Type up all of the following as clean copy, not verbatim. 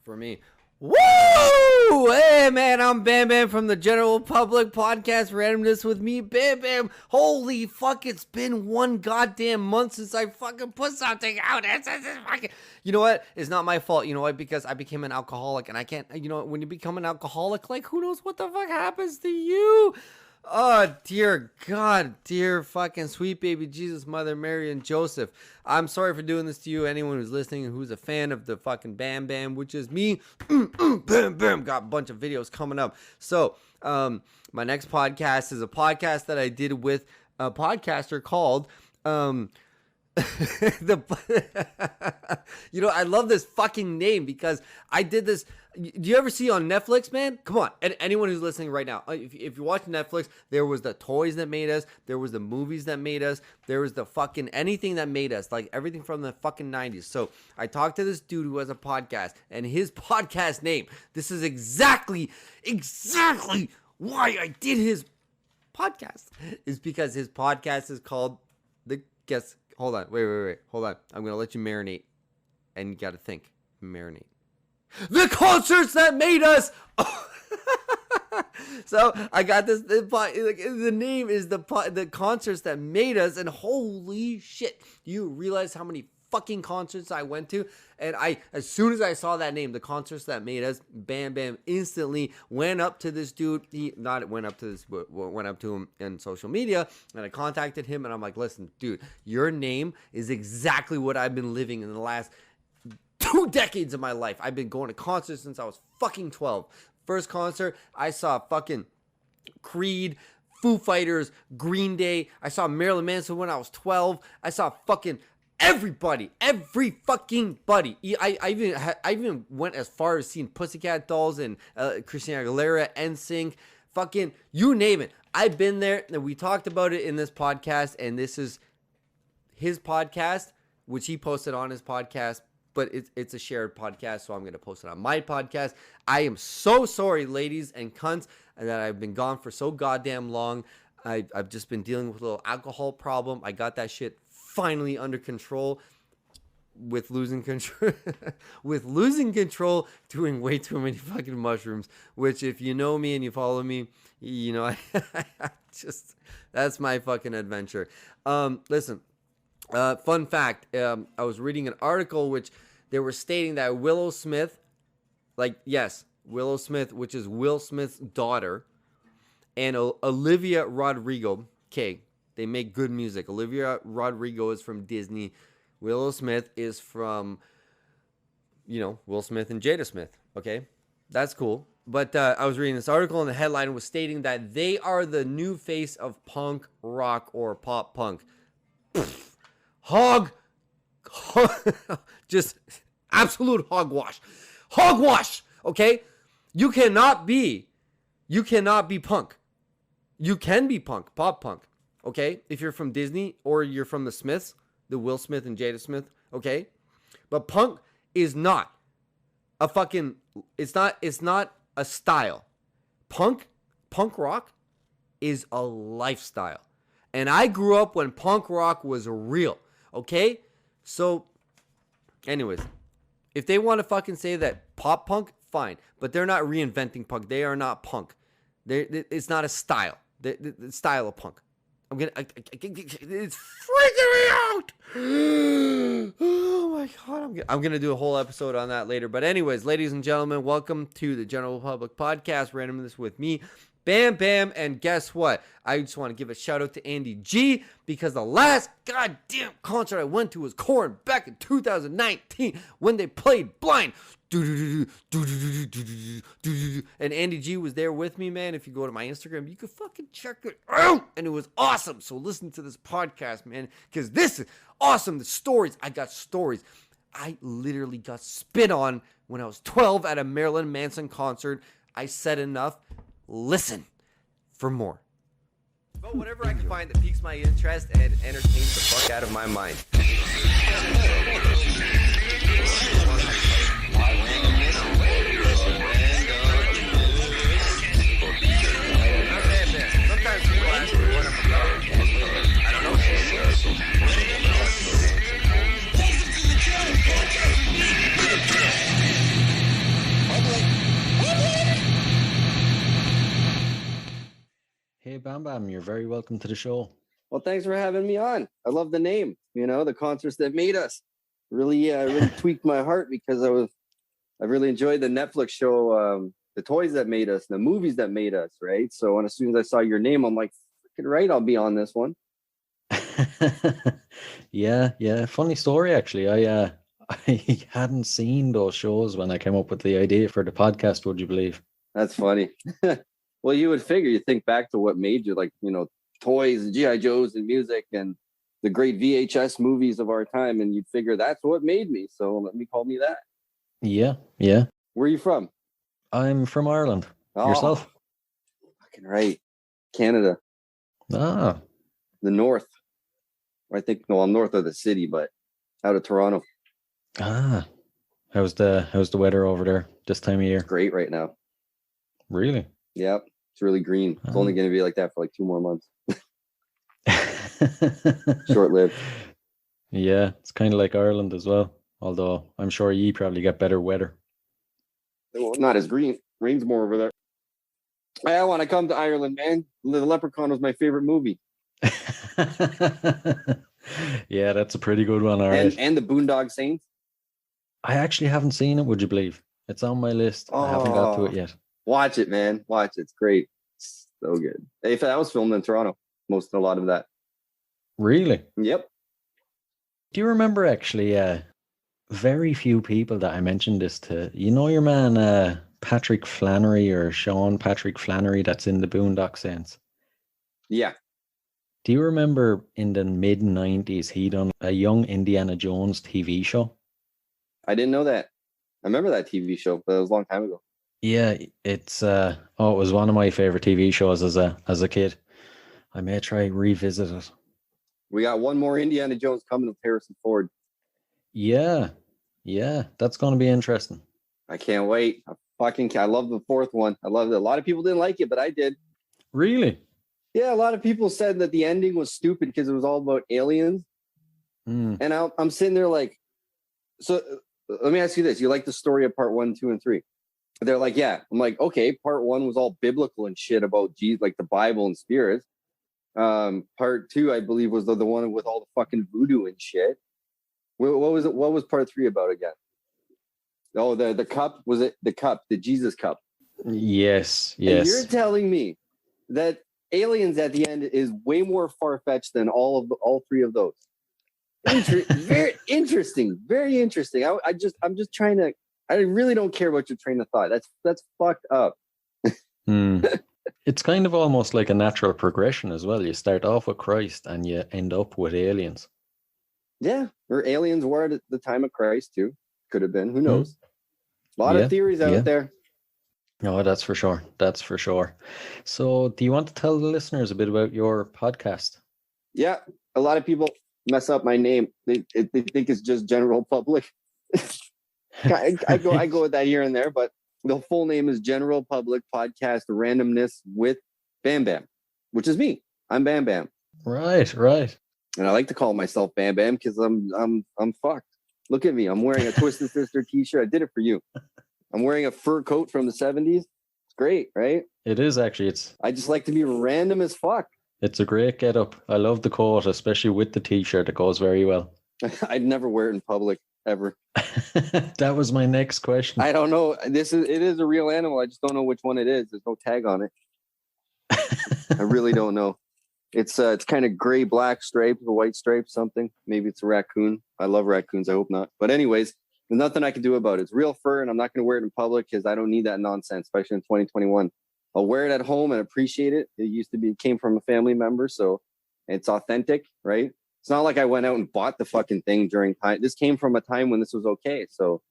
for me. Woo! Hey, man, I'm Bam Bam from the General Public Podcast Randomness with me, Bam Bam. Holy fuck, it's been one goddamn month since I fucking put something out. You know what? It's not my fault. You know what? Because I became an alcoholic, and I can't, you know, when you become an alcoholic, like, who knows what the fuck happens to you? Oh, dear God, dear fucking sweet baby Jesus, Mother Mary, and Joseph. I'm sorry for doing this to you, anyone who's listening and who's a fan of the fucking Bam Bam, which is me. Bam Bam. Got a bunch of videos coming up. So, my next podcast is a podcast that I did with a podcaster called, you know, I love this fucking name because I did this. Do you ever see on Netflix, man? Come on. And anyone who's listening right now, if you're watching Netflix, there was the toys that made us. There was the movies that made us. There was the fucking anything that made us, like everything from the fucking 90s. So I talked to this dude who has a podcast, and his podcast name, this is exactly why I did his podcast, is because his podcast is called the Guess. Hold on. Wait. Hold on. I'm going to let you marinate. And you got to think. Marinate. The concerts that made us. So I got this. The name is the concerts that made us. And holy shit. Do you realize how many fucking concerts I went to? And as soon as I saw that name, the concerts that made us, Bam Bam instantly went up to this dude. Went up to him in social media, and I contacted him, and I'm like, listen, dude, your name is exactly what I've been living in the last 2 decades of my life. I've been going to concerts since I was fucking 12. First concert, I saw fucking Creed, Foo Fighters, Green Day. I saw Marilyn Manson when I was 12. I saw fucking everybody, every fucking buddy. I even went as far as seeing Pussycat Dolls and Christina Aguilera, NSYNC, fucking you name it. I've been there, and we talked about it in this podcast, and this is his podcast, which he posted on his podcast, but it's a shared podcast, so I'm going to post it on my podcast. I am so sorry, ladies and cunts, that I've been gone for so goddamn long. I've just been dealing with a little alcohol problem. I got that shit finally under control with losing control doing way too many fucking mushrooms, which if you know me and you follow me, you know, that's my fucking adventure. Listen, fun fact, I was reading an article which they were stating that Willow Smith, Willow Smith, which is Will Smith's daughter, and Olivia Rodrigo, okay, they make good music. Olivia Rodrigo is from Disney. Willow Smith is from, you know, Will Smith and Jada Smith. Okay, that's cool. But I was reading this article, and the headline was stating that they are the new face of punk rock or pop punk. Just absolute hogwash. Hogwash. Okay, you cannot be punk. You can be punk, pop punk. Okay, if you're from Disney or you're from the Smiths, the Will Smith and Jada Smith, okay? But punk is not a fucking, it's not a style. Punk rock is a lifestyle. And I grew up when punk rock was real, okay? So, anyways, if they want to fucking say that pop punk, fine. But they're not reinventing punk. They are not punk. It's not a style. The style of punk. It's freaking me out. Oh my God. I'm gonna do a whole episode on that later. But anyways, ladies and gentlemen, welcome to the General Public Podcast, Randomness with me, Bam Bam. And guess what? I just want to give a shout out to Andy G, because the last goddamn concert I went to was Korn back in 2019 when they played Blind. And Andy G was there with me, man. If you go to my Instagram, you can fucking check it out. And it was awesome. So listen to this podcast, man, because this is awesome. The stories. I got stories. I literally got spit on when I was 12 at a Marilyn Manson concert. I said enough. Listen for more. But whatever I can find that piques my interest and entertains the fuck out of my mind. Sometimes people ask me what I'm about. I don't know shit. Hey, Bam Bam, you're very welcome to the show. Well, thanks for having me on. I love the name. You know, the concerts that made us really tweaked my heart because I really enjoyed the Netflix show, The Toys That Made Us, the movies that made us, right? So when as soon as I saw your name, I'm like, freaking right, I'll be on this one. Yeah. Funny story, actually. I hadn't seen those shows when I came up with the idea for the podcast. Would you believe? That's funny. Well, you would figure, you think back to what made you, like, you know, toys and GI Joes and music and the great VHS movies of our time, and you'd figure that's what made me. So let me call me that. Yeah. Where are you from? I'm from Ireland. Oh, Yourself? fucking right. Canada, Ah, the north. I think no, I'm north of the city, but out of Toronto. How's the weather over there this time of year? It's great right now. Really? Yep. It's really green. It's only going to be like that for like 2 more months. Short lived. Yeah, it's kind of like Ireland as well. Although I'm sure you probably get better weather. Well, not as green. Rain's more over there. I want to come to Ireland, man. The Leprechaun was my favorite movie. Yeah, that's a pretty good one. All right. And the Boondock Saints. I actually haven't seen it, would you believe? It's on my list. I haven't got to it yet. Watch it, man. Watch it. It's great. It's so good. Hey, that was filmed in Toronto. A lot of that. Really? Yep. Do you remember actually very few people that I mentioned this to? You know your man Patrick Flannery, or Sean Patrick Flannery, that's in the Boondock Saints? Yeah. Do you remember in the mid-90s he done a Young Indiana Jones TV show? I didn't know that. I remember that TV show, but it was a long time ago. Yeah, it's it was one of my favorite TV shows as a kid. I may try revisit it. We got one more Indiana Jones coming with Harrison Ford. Yeah, that's going to be interesting. I can't wait. I love the fourth one. I loved it. A lot of people didn't like it, but I did. Really? Yeah, a lot of people said that the ending was stupid because it was all about aliens. And I'm sitting there like, so let me ask you this. You like the story of part 1, 2, and 3? They're like, yeah. I'm like, okay, part 1 was all biblical and shit about Jesus, like the Bible and spirits. Part 2, I believe, was the one with all the fucking voodoo and shit. What was it? What was part 3 about again? Oh, the cup. Was it the cup, the Jesus cup? Yes. And you're telling me that aliens at the end is way more far-fetched than all 3 of those. Very interesting. Very interesting. I'm just trying to. I really don't care about your train of thought. That's fucked up. It's kind of almost like a natural progression as well. You start off with Christ and you end up with aliens. Yeah, or aliens were at the time of Christ too. Could have been. Who knows? A lot of theories out there. No, that's for sure. That's for sure. So, do you want to tell the listeners a bit about your podcast? Yeah, a lot of people mess up my name. They think it's just General Public. I go with that here and there, but the full name is General Public Podcast Randomness with Bam Bam, which is me. I'm Bam Bam. Right. And I like to call myself Bam Bam because I'm fucked. Look at me. I'm wearing a Twisted Sister t-shirt. I did it for you. I'm wearing a fur coat from the 70s. It's great, right? It is actually. I just like to be random as fuck. It's a great get-up. I love the coat, especially with the t-shirt. It goes very well. I'd never wear it in public ever. That was my next question. I don't know. It is a real animal. I just don't know which one it is. There's no tag on it. I really don't know. It's kind of gray, black stripes, a white stripe, something. Maybe it's a raccoon. I love raccoons. I hope not. But anyways, there's nothing I can do about it. It's real fur, and I'm not going to wear it in public because I don't need that nonsense, especially in 2021. I'll wear it at home and appreciate it. It came from a family member, so it's authentic, right? It's not like I went out and bought the fucking thing during time. This came from a time when this was okay. So,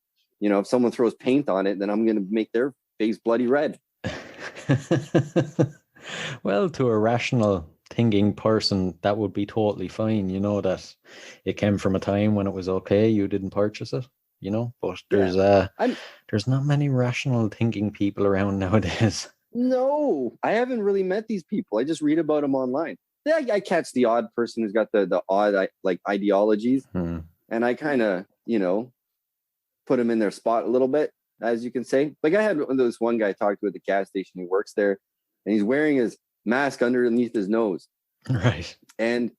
you know, if someone throws paint on it, then I'm going to make their face bloody red. Well, to a rational thinking person, that would be totally fine. You know, that it came from a time when it was okay. You didn't purchase it, you know, but there's not many rational thinking people around nowadays. No, I haven't really met these people. I just read about them online. Yeah, I catch the odd person who's got the odd like ideologies, and I kind of, you know, put them in their spot a little bit, as you can say. Like I had this one guy I talked to at the gas station. He works there, and he's wearing his mask underneath his nose. Right. And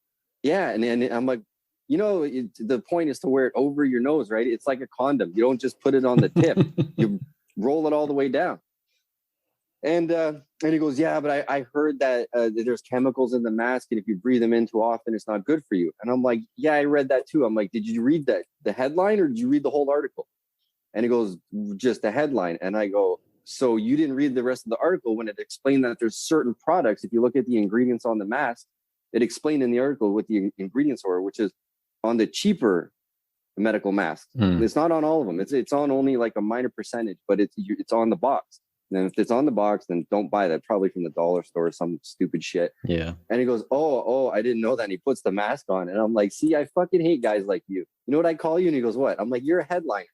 yeah, and I'm like, the point is to wear it over your nose, right? It's like a condom. You don't just put it on the tip. You roll it all the way down. And he goes, yeah, but I heard that there's chemicals in the mask, and if you breathe them in too often, it's not good for you. And I'm like, yeah, I read that too. I'm like, did you read the headline, or did you read the whole article? And he goes, just the headline. And I go, so you didn't read the rest of the article when it explained that there's certain products. If you look at the ingredients on the mask, it explained in the article what the ingredients were, which is on the cheaper medical masks. It's not on all of them. It's on only like a minor percentage, but it's on the box. And if it's on the box, then don't buy that. Probably from the dollar store or some stupid shit. Yeah. And he goes, oh, I didn't know that. And he puts the mask on. And I'm like, see, I fucking hate guys like you. You know what I call you? And he goes, what? I'm like, you're a headliner.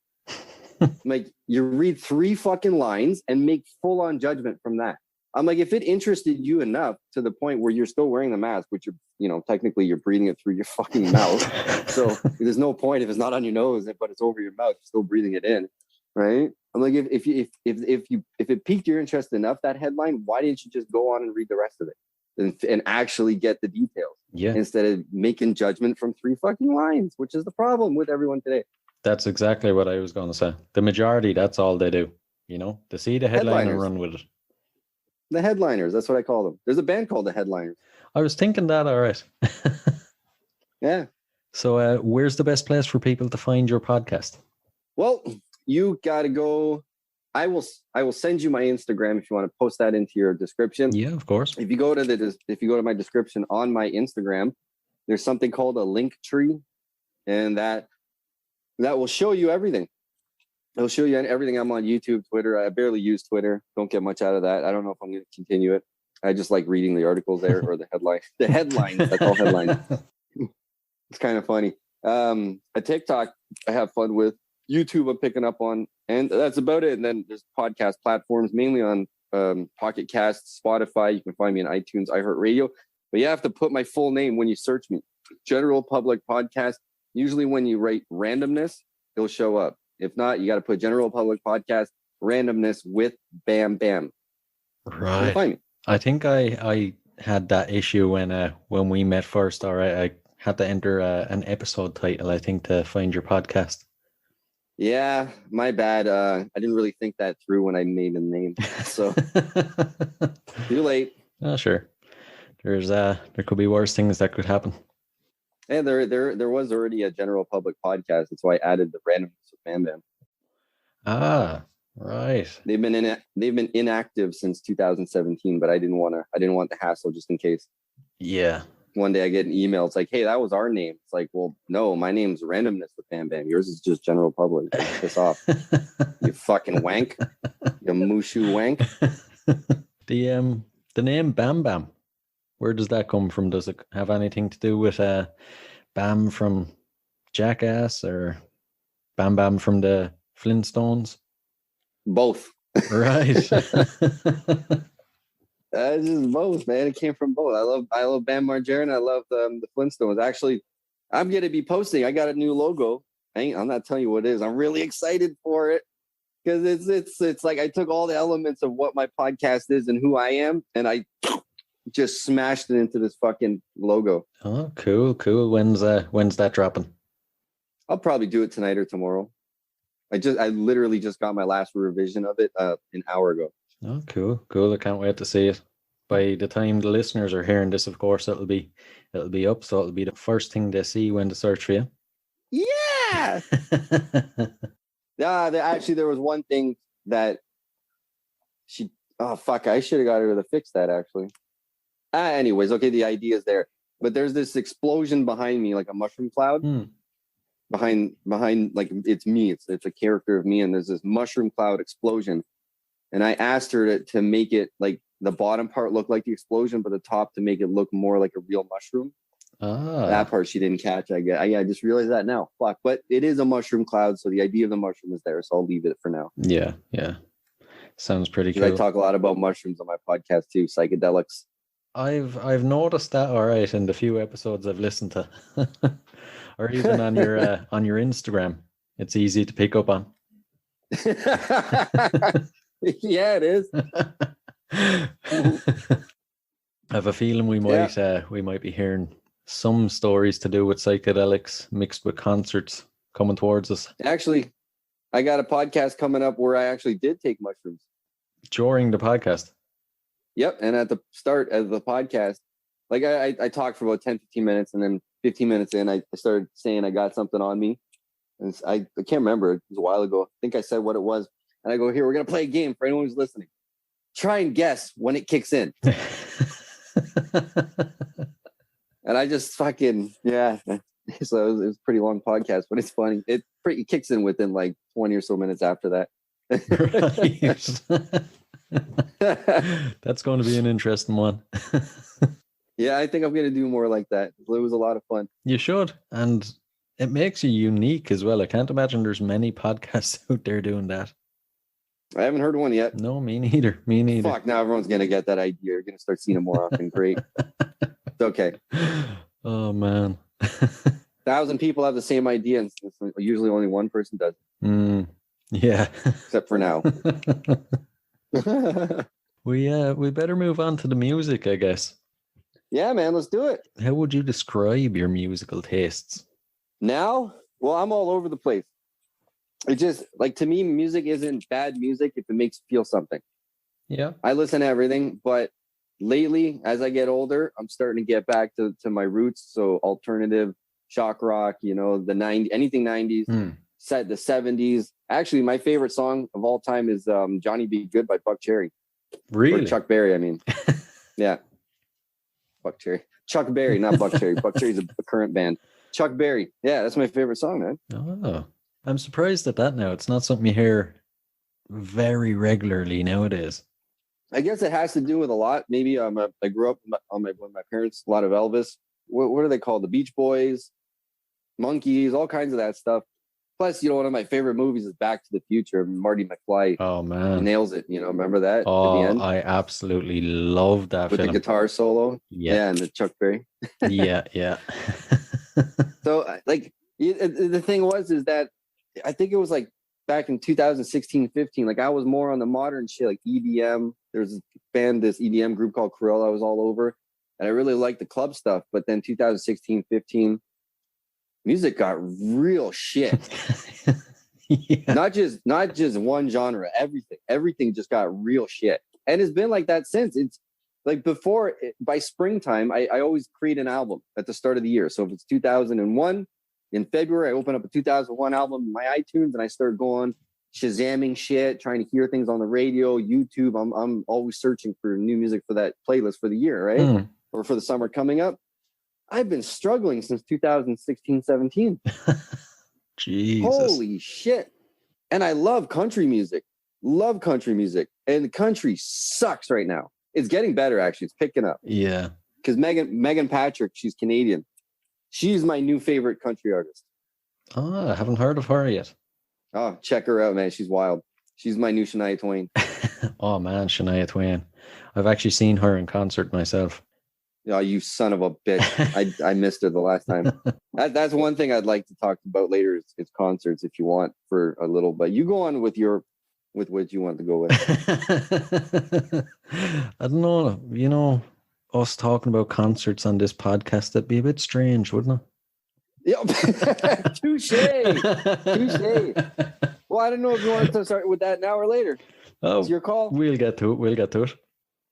I'm like, you read 3 fucking lines and make full on judgment from that. I'm like, if it interested you enough to the point where you're still wearing the mask, which technically you're breathing it through your fucking mouth. So there's no point if it's not on your nose, but it's over your mouth, you're still breathing it in. Right. I'm like, if it piqued your interest enough, that headline, why didn't you just go on and read the rest of it and actually get the details? Yeah. Instead of making judgment from 3 fucking lines, which is the problem with everyone today. That's exactly what I was going to say. The majority, that's all they do. They see the headline and run with it. The headliners, that's what I call them. There's a band called the Headliners. I was thinking that, all right. Yeah. So where's the best place for people to find your podcast? Well, you got to go. I will send you my Instagram if you want to post that into your description. Yeah, of course. If you go to my description on my Instagram, there's something called a link tree, and that will show you everything. It'll show you everything. I'm on YouTube, Twitter. I barely use Twitter. Don't get much out of that. I don't know if I'm going to continue it. I just like reading the articles there or the headlines. The headlines. That's all headlines. It's kind of funny. A TikTok I have fun with. YouTube I'm picking up on, and that's about it. And then there's podcast platforms, mainly on Pocket Casts, Spotify. You can find me on iTunes, iHeartRadio. But you have to put my full name when you search me. General Public Podcast. Usually when you write randomness, it'll show up. If not, you got to put General Public Podcast, randomness with Bam Bam. Right. Find me. I think I had that issue when we met first. All right, I had to enter an episode title, I think, to find your podcast. Yeah, my bad. I didn't really think that through when I made a name. So too late. Oh, sure. There could be worse things that could happen. And there was already a General Public Podcast. That's why I added the randomness with Bam Bam. Ah, right. They've been inactive since 2017, but I didn't want the hassle just in case. Yeah. One day I get an email. It's like, hey, that was our name. It's like, well, no, my name's Randomness with Bam Bam. Yours is just General Public. Piss off. You fucking wank. You mushu wank. The name Bam Bam, where does that come from? Does it have anything to do with Bam from Jackass or Bam Bam from the Flintstones? Both. Right. It's just both, man. It came from both. I love Bam Margera. I love the Flintstones. Actually, I'm gonna be posting. I got a new logo. I'm not telling you what it is. I'm really excited for it because it's like I took all the elements of what my podcast is and who I am, and I just smashed it into this fucking logo. Oh, cool. When's that dropping? I'll probably do it tonight or tomorrow. I literally just got my last revision of it an hour ago. Oh, cool. I can't wait to see it. By the time the listeners are hearing this, of course, it'll be up, so it'll be the first thing they see when they search for you. Yeah. There was one thing that I should have got her to fix that actually. Anyways, okay, the idea is there, but there's this explosion behind me, like a mushroom cloud. Behind, like it's me. It's a character of me, and there's this mushroom cloud explosion. And I asked her to make it like the bottom part look like the explosion, but the top to make it look more like a real mushroom. That part she didn't catch. I just realized that now. Fuck, but it is a mushroom cloud, so the idea of the mushroom is there. So I'll leave it for now. Yeah. Sounds pretty cool. I talk a lot about mushrooms on my podcast too, psychedelics. I've noticed that, all right, in the few episodes I've listened to, or even on your Instagram, it's easy to pick up on. Yeah, it is. I have a feeling we might be hearing some stories to do with psychedelics mixed with concerts coming towards us. Actually, I got a podcast coming up where I actually did take mushrooms during the podcast. Yep. And at the start of the podcast, like I talked for about 10, 15 minutes, and then 15 minutes in, I started saying I got something on me. And I can't remember. It was a while ago. I think I said what it was. And I go, here, we're going to play a game for anyone who's listening. Try and guess when it kicks in. And I just fucking, yeah. So it was a pretty long podcast, but it's funny. It kicks in within like 20 or so minutes after that. That's going to be an interesting one. Yeah, I think I'm going to do more like that. It was a lot of fun. You should. And it makes you unique as well. I can't imagine there's many podcasts out there doing that. I haven't heard one yet. No, me neither. Fuck, now everyone's going to get that idea. You're going to start seeing it more often. Great. It's okay. Oh, man. 1,000 people have the same idea, and usually only one person does. Yeah. Except for now. We better move on to the music, I guess. Yeah, man, let's do it. How would you describe your musical tastes? Now? Well, I'm all over the place. It just, like, to me, music isn't bad music if it makes you feel something. Yeah. I listen to everything, but lately, as I get older, I'm starting to get back to my roots. So alternative, shock rock, the 90s, anything 90s, set the 70s. Actually, my favorite song of all time is Johnny Be Good by Buckcherry. Really? Or Chuck Berry, I mean. Yeah. Buckcherry. Chuck Berry, not Buckcherry. Buckcherry's a current band. Chuck Berry. Yeah, that's my favorite song, man. Oh, I'm surprised at that now. It's not something you hear very regularly nowadays. I guess it has to do with a lot. Maybe I grew up with my parents, a lot of Elvis. What are they called? The Beach Boys, Monkees, all kinds of that stuff. Plus, one of my favorite movies is Back to the Future. Marty McFly. Oh, man. Nails it. Remember that? Oh, at the end? I absolutely love that with film. The guitar solo. Yeah, and the Chuck Berry. Yeah. So, like, the thing is that I think it was like back in 2016, 15, like I was more on the modern shit, like EDM. There's this EDM group called Cruella I was all over. And I really liked the club stuff. But then 2016, 15, music got real shit. Yeah. Not just one genre, everything just got real shit. And it's been like that since. It's like by springtime, I always create an album at the start of the year. So if it's 2001, in February, I open up a 2001 album in my iTunes and I start going Shazamming shit, trying to hear things on the radio, YouTube. I'm always searching for new music for that playlist for the year, right? Or for the summer coming up. I've been struggling since 2016, 17. Jesus. Holy shit. And I love country music. And the country sucks right now. It's getting better, actually. It's picking up. Yeah. Because Megan Patrick, she's Canadian. She's my new favorite country artist. Oh, I haven't heard of her yet. Oh, check her out, man. She's wild. She's my new Shania Twain. Oh, man, Shania Twain. I've actually seen her in concert myself. Oh, you son of a bitch. I missed her the last time. That's one thing I'd like to talk about later is concerts if you want for a little, but you go on with what you want to go with. I don't know. Us talking about concerts on this podcast, that'd be a bit strange, wouldn't it? Yeah. Touche. Well, I don't know if you want to start with that now or later. Oh, it's your call. We'll get to it.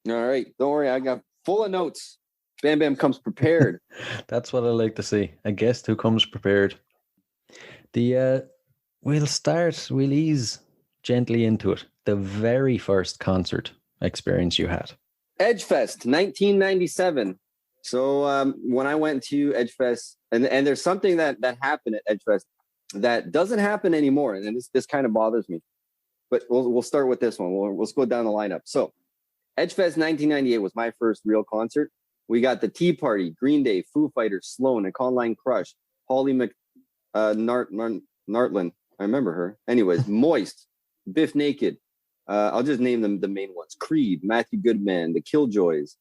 All right. Don't worry. I got full of notes. Bam Bam comes prepared. That's what I like to see. A guest who comes prepared. We'll ease gently into it. The very first concert experience you had. Edgefest, 1997. So when I went to Edgefest, and there's something that happened at Edgefest that doesn't happen anymore, and this kind of bothers me. But we'll start with this one. Let's go down the lineup. So Edgefest 1998 was my first real concert. We got the Tea Party, Green Day, Foo Fighters, Sloan, Econoline Crush, Holly Nartland. I remember her. Anyways, Moist, Biff Naked. I'll just name them the main ones. Creed, Matthew Goodman, the Killjoys,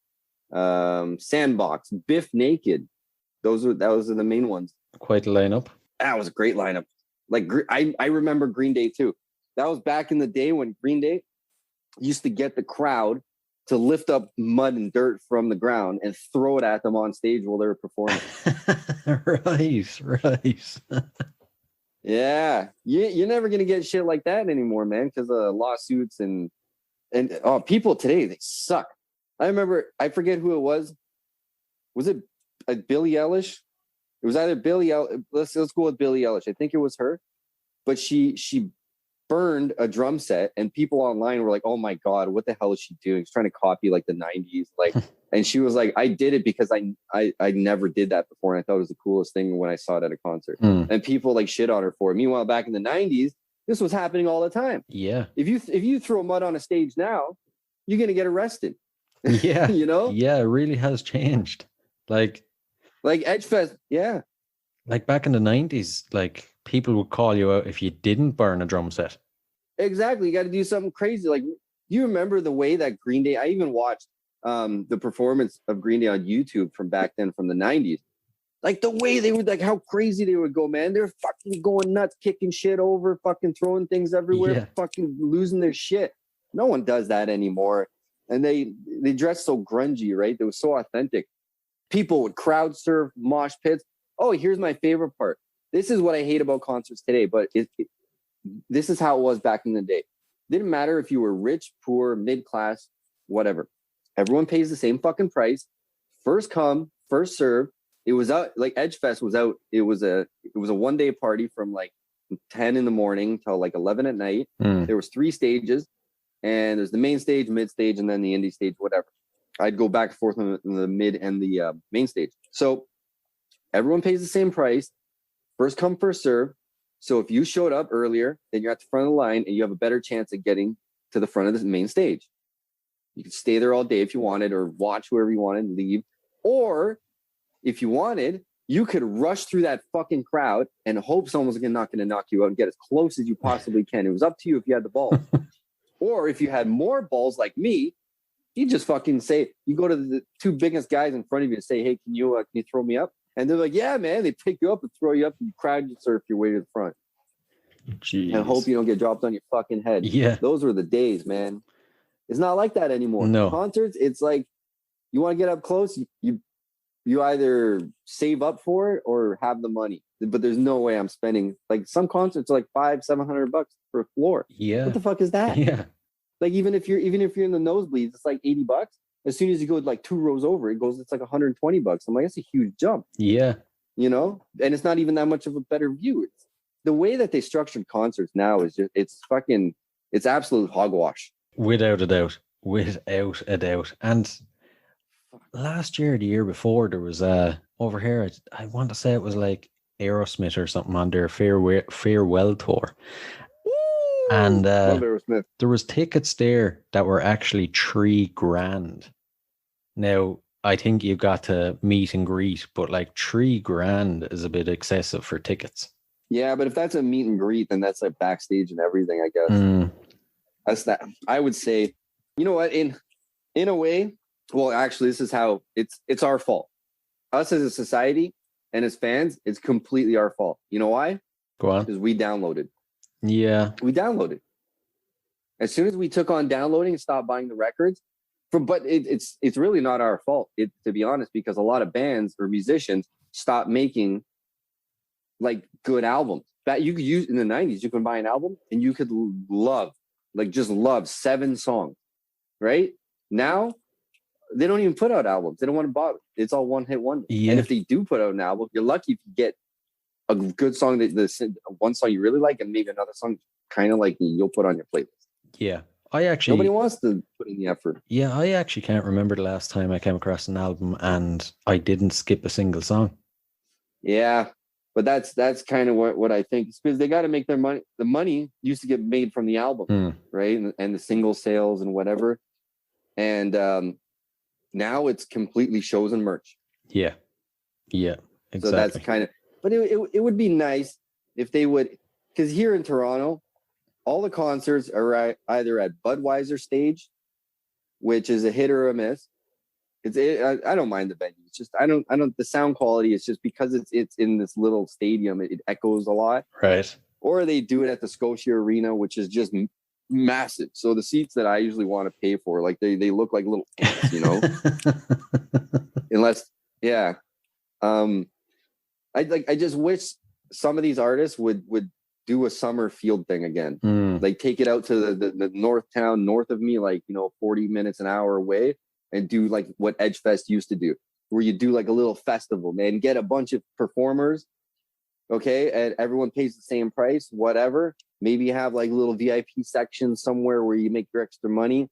Sandbox, Biff Naked. That was the main ones. Quite a lineup. That was a great lineup. Like I remember Green Day too. That was back in the day when Green Day used to get the crowd to lift up mud and dirt from the ground and throw it at them on stage while they were performing. Right. Yeah, you're never gonna get shit like that anymore, man, because of lawsuits and people today, they suck. I remember, I forget who it was. Was it Billie Eilish? It was either Billie Eilish. Let's go with Billie Eilish. I think it was her, but she burned a drum set, and people online were like, "Oh my god, what the hell is she doing? She's trying to copy like the '90s." Like, and she was like, "I did it because I never did that before, and I thought it was the coolest thing when I saw it at a concert." And people like shit on her for it. Meanwhile, back in the '90s, this was happening all the time. Yeah. If you throw mud on a stage now, you're gonna get arrested. Yeah. You know? Yeah, it really has changed. Like Edgefest, yeah. Like back in the 90s, like people would call you out if you didn't burn a drum set. Exactly. You got to do something crazy. Like, you remember the way that Green Day, I even watched the performance of Green Day on YouTube from back then, from the 90s. Like the way they would, like how crazy they would go, man. They're fucking going nuts, kicking shit over, fucking throwing things everywhere, fucking losing their shit. No one does that anymore. And they dress so grungy, right? They were so authentic. People would crowd surf, mosh pits. Oh, here's my favorite part. This is what I hate about concerts today, but this is how it was back in the day. Didn't matter if you were rich, poor, mid-class, whatever. Everyone pays the same fucking price. First come, first serve. It was out, like Edgefest was out. It was a 1-day party from like 10 in the morning till like 11 at night. There was 3 stages, and there's the main stage, mid stage, and then the indie stage, whatever. I'd go back and forth on the mid and the main stage. So everyone pays the same price. First come, first serve. So if you showed up earlier, then you're at the front of the line and you have a better chance of getting to the front of the main stage. You could stay there all day if you wanted, or watch whoever you wanted and leave. Or if you wanted, you could rush through that fucking crowd and hope someone's not going to knock you out and get as close as you possibly can. It was up to you if you had the balls. Or if you had more balls like me, you just fucking say, you go to the 2 biggest guys in front of you and say, "Hey, can you throw me up?" And they're like, "Yeah, man." They pick you up and throw you up and crowd you surf your way to the front. Jeez. And hope you don't get dropped on your fucking head. Yeah. Those were the days, man. It's not like that anymore. No. Concerts, it's like, you want to get up close, you either save up for it or have the money. But there's no way I'm spending, like, some concerts are like $500-$700 for a floor. Yeah. What the fuck is that? Yeah. Like, even if you're in the nosebleeds, it's like $80. As soon as you go like 2 rows over, it's like $120. I'm like, that's a huge jump. Yeah. You know? And it's not even that much of a better view. It's the way that they structured concerts now is just, it's absolute hogwash. Without a doubt. And last year, the year before, there was over here, I want to say it was like Aerosmith or something on their farewell tour. And there was tickets there that were actually $3,000. Now, I think you got to meet and greet, but like $3,000 is a bit excessive for tickets. Yeah, but if that's a meet and greet, then that's like backstage and everything, I guess. That's that. I would say, you know what? In a way, well, actually, this is how it's our fault. Us as a society and as fans, it's completely our fault. You know why? Go on. Because we downloaded. Yeah. We downloaded. As soon as we took on downloading and stopped buying the records, but it's really not our fault, to be honest, because a lot of bands or musicians stopped making like good albums. That you could use in the 90s, you can buy an album and you could love 7 songs, right? Now, they don't even put out albums. They don't want to bother. It's all one-hit wonder. Yeah. And if they do put out an album, you're lucky if you get a good song, one song you really like, and maybe another song kind of like you'll put on your playlist. Yeah. Nobody wants to put in the effort. Yeah, I actually can't remember the last time I came across an album and I didn't skip a single song. Yeah, but that's kind of what I think. It's because they got to make their money. The money used to get made from the album, right? And the single sales and whatever. And now it's completely shows and merch. Yeah. Yeah, exactly. So that's kind of, but it would be nice if they would, because here in Toronto, all the concerts are either at Budweiser stage, which is a hit or a miss. I don't mind the venue. It's just I don't the sound quality is just because it's in this little stadium, it echoes a lot. Right. Or they do it at the Scotia Arena, which is just massive. So the seats that I usually want to pay for, like they look like little ants, you know. Unless, yeah. I just wish some of these artists would do a summer field thing again. Like take it out to the north town north of me, like, you know, 40 minutes an hour away, and do like what Edgefest used to do, where you do like a little festival, man, get a bunch of performers, okay, and everyone pays the same price, whatever. Maybe you have like a little VIP section somewhere where you make your extra money,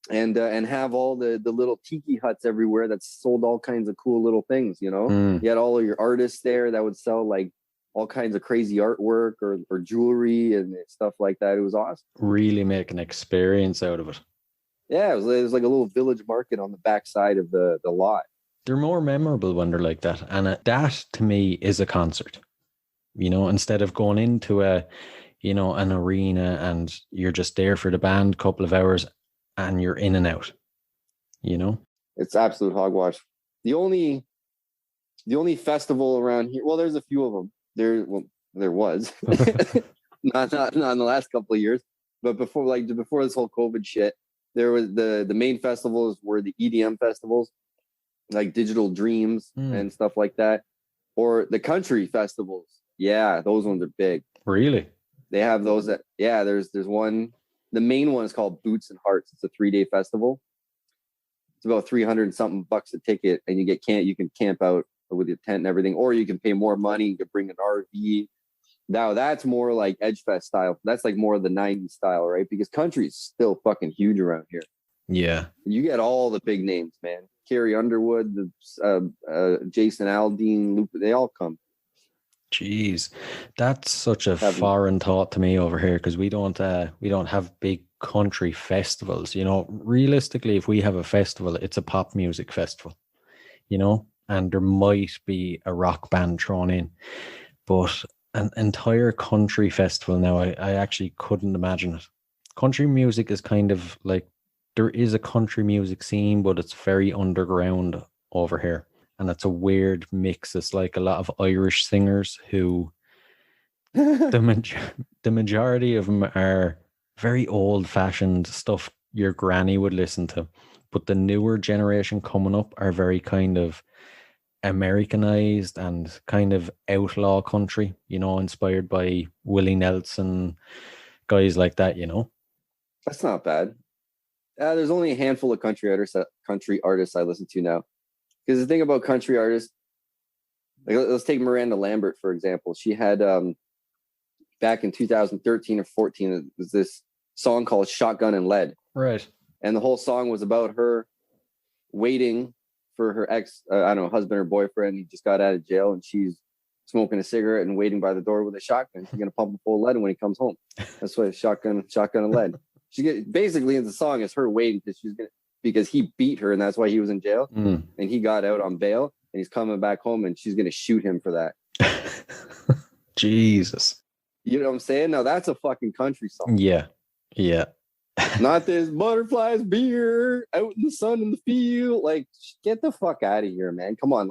and have all the little tiki huts everywhere that sold all kinds of cool little things, you know. You had all of your artists there that would sell like all kinds of crazy artwork or jewelry and stuff like that. It was awesome. Really make an experience out of it. Yeah, it was like a little village market on the backside of the lot. They're more memorable when they're like that. And that to me is a concert, you know, instead of going into an arena and you're just there for the band, couple of hours and you're in and out, you know. It's absolute hogwash. The only festival around here, well, there's a few of them. There was not in the last couple of years, but before this whole COVID shit, there was the main festivals were the EDM festivals, like Digital Dreams and stuff like that, or the country festivals. Yeah, those ones are big. Really? They have those there's one. The main one is called Boots and Hearts. It's a 3-day festival. It's about 300 something bucks a ticket, and you can camp out with your tent and everything, or you can pay more money. You can bring an RV. Now that's more like Edgefest style. That's like more of the 90s style, right? Because country is still fucking huge around here. Yeah. You get all the big names, man. Carrie Underwood, Jason Aldean, Lupe, they all come. Jeez, that's such a foreign thought to me over here, because we don't have big country festivals. You know, realistically, if we have a festival, it's a pop music festival, you know, and there might be a rock band thrown in, but an entire country festival now, I actually couldn't imagine it. Country music is kind of like, there is a country music scene, but it's very underground over here. And it's a weird mix. It's like a lot of Irish singers who the majority of them are very old-fashioned stuff your granny would listen to. But the newer generation coming up are very kind of Americanized and kind of outlaw country, you know, inspired by Willie Nelson, guys like that, you know. That's not bad. There's only a handful of country artists I listen to now. Because the thing about country artists, like, let's take Miranda Lambert, for example. She had, back in 2013 or 14, it was this song called Shotgun and Lead. Right. And the whole song was about her waiting for her ex, husband or boyfriend. He just got out of jail, and she's smoking a cigarette and waiting by the door with a shotgun. She's going to pump him full of lead when he comes home. That's why shotgun and lead. Basically, in the song is her waiting because he beat her, and that's why he was in jail. And he got out on bail, and he's coming back home, and she's going to shoot him for that. Jesus. You know what I'm saying? Now that's a fucking country song. Yeah. Not this butterflies beer out in the sun in the field. Like, get the fuck out of here, man. Come on.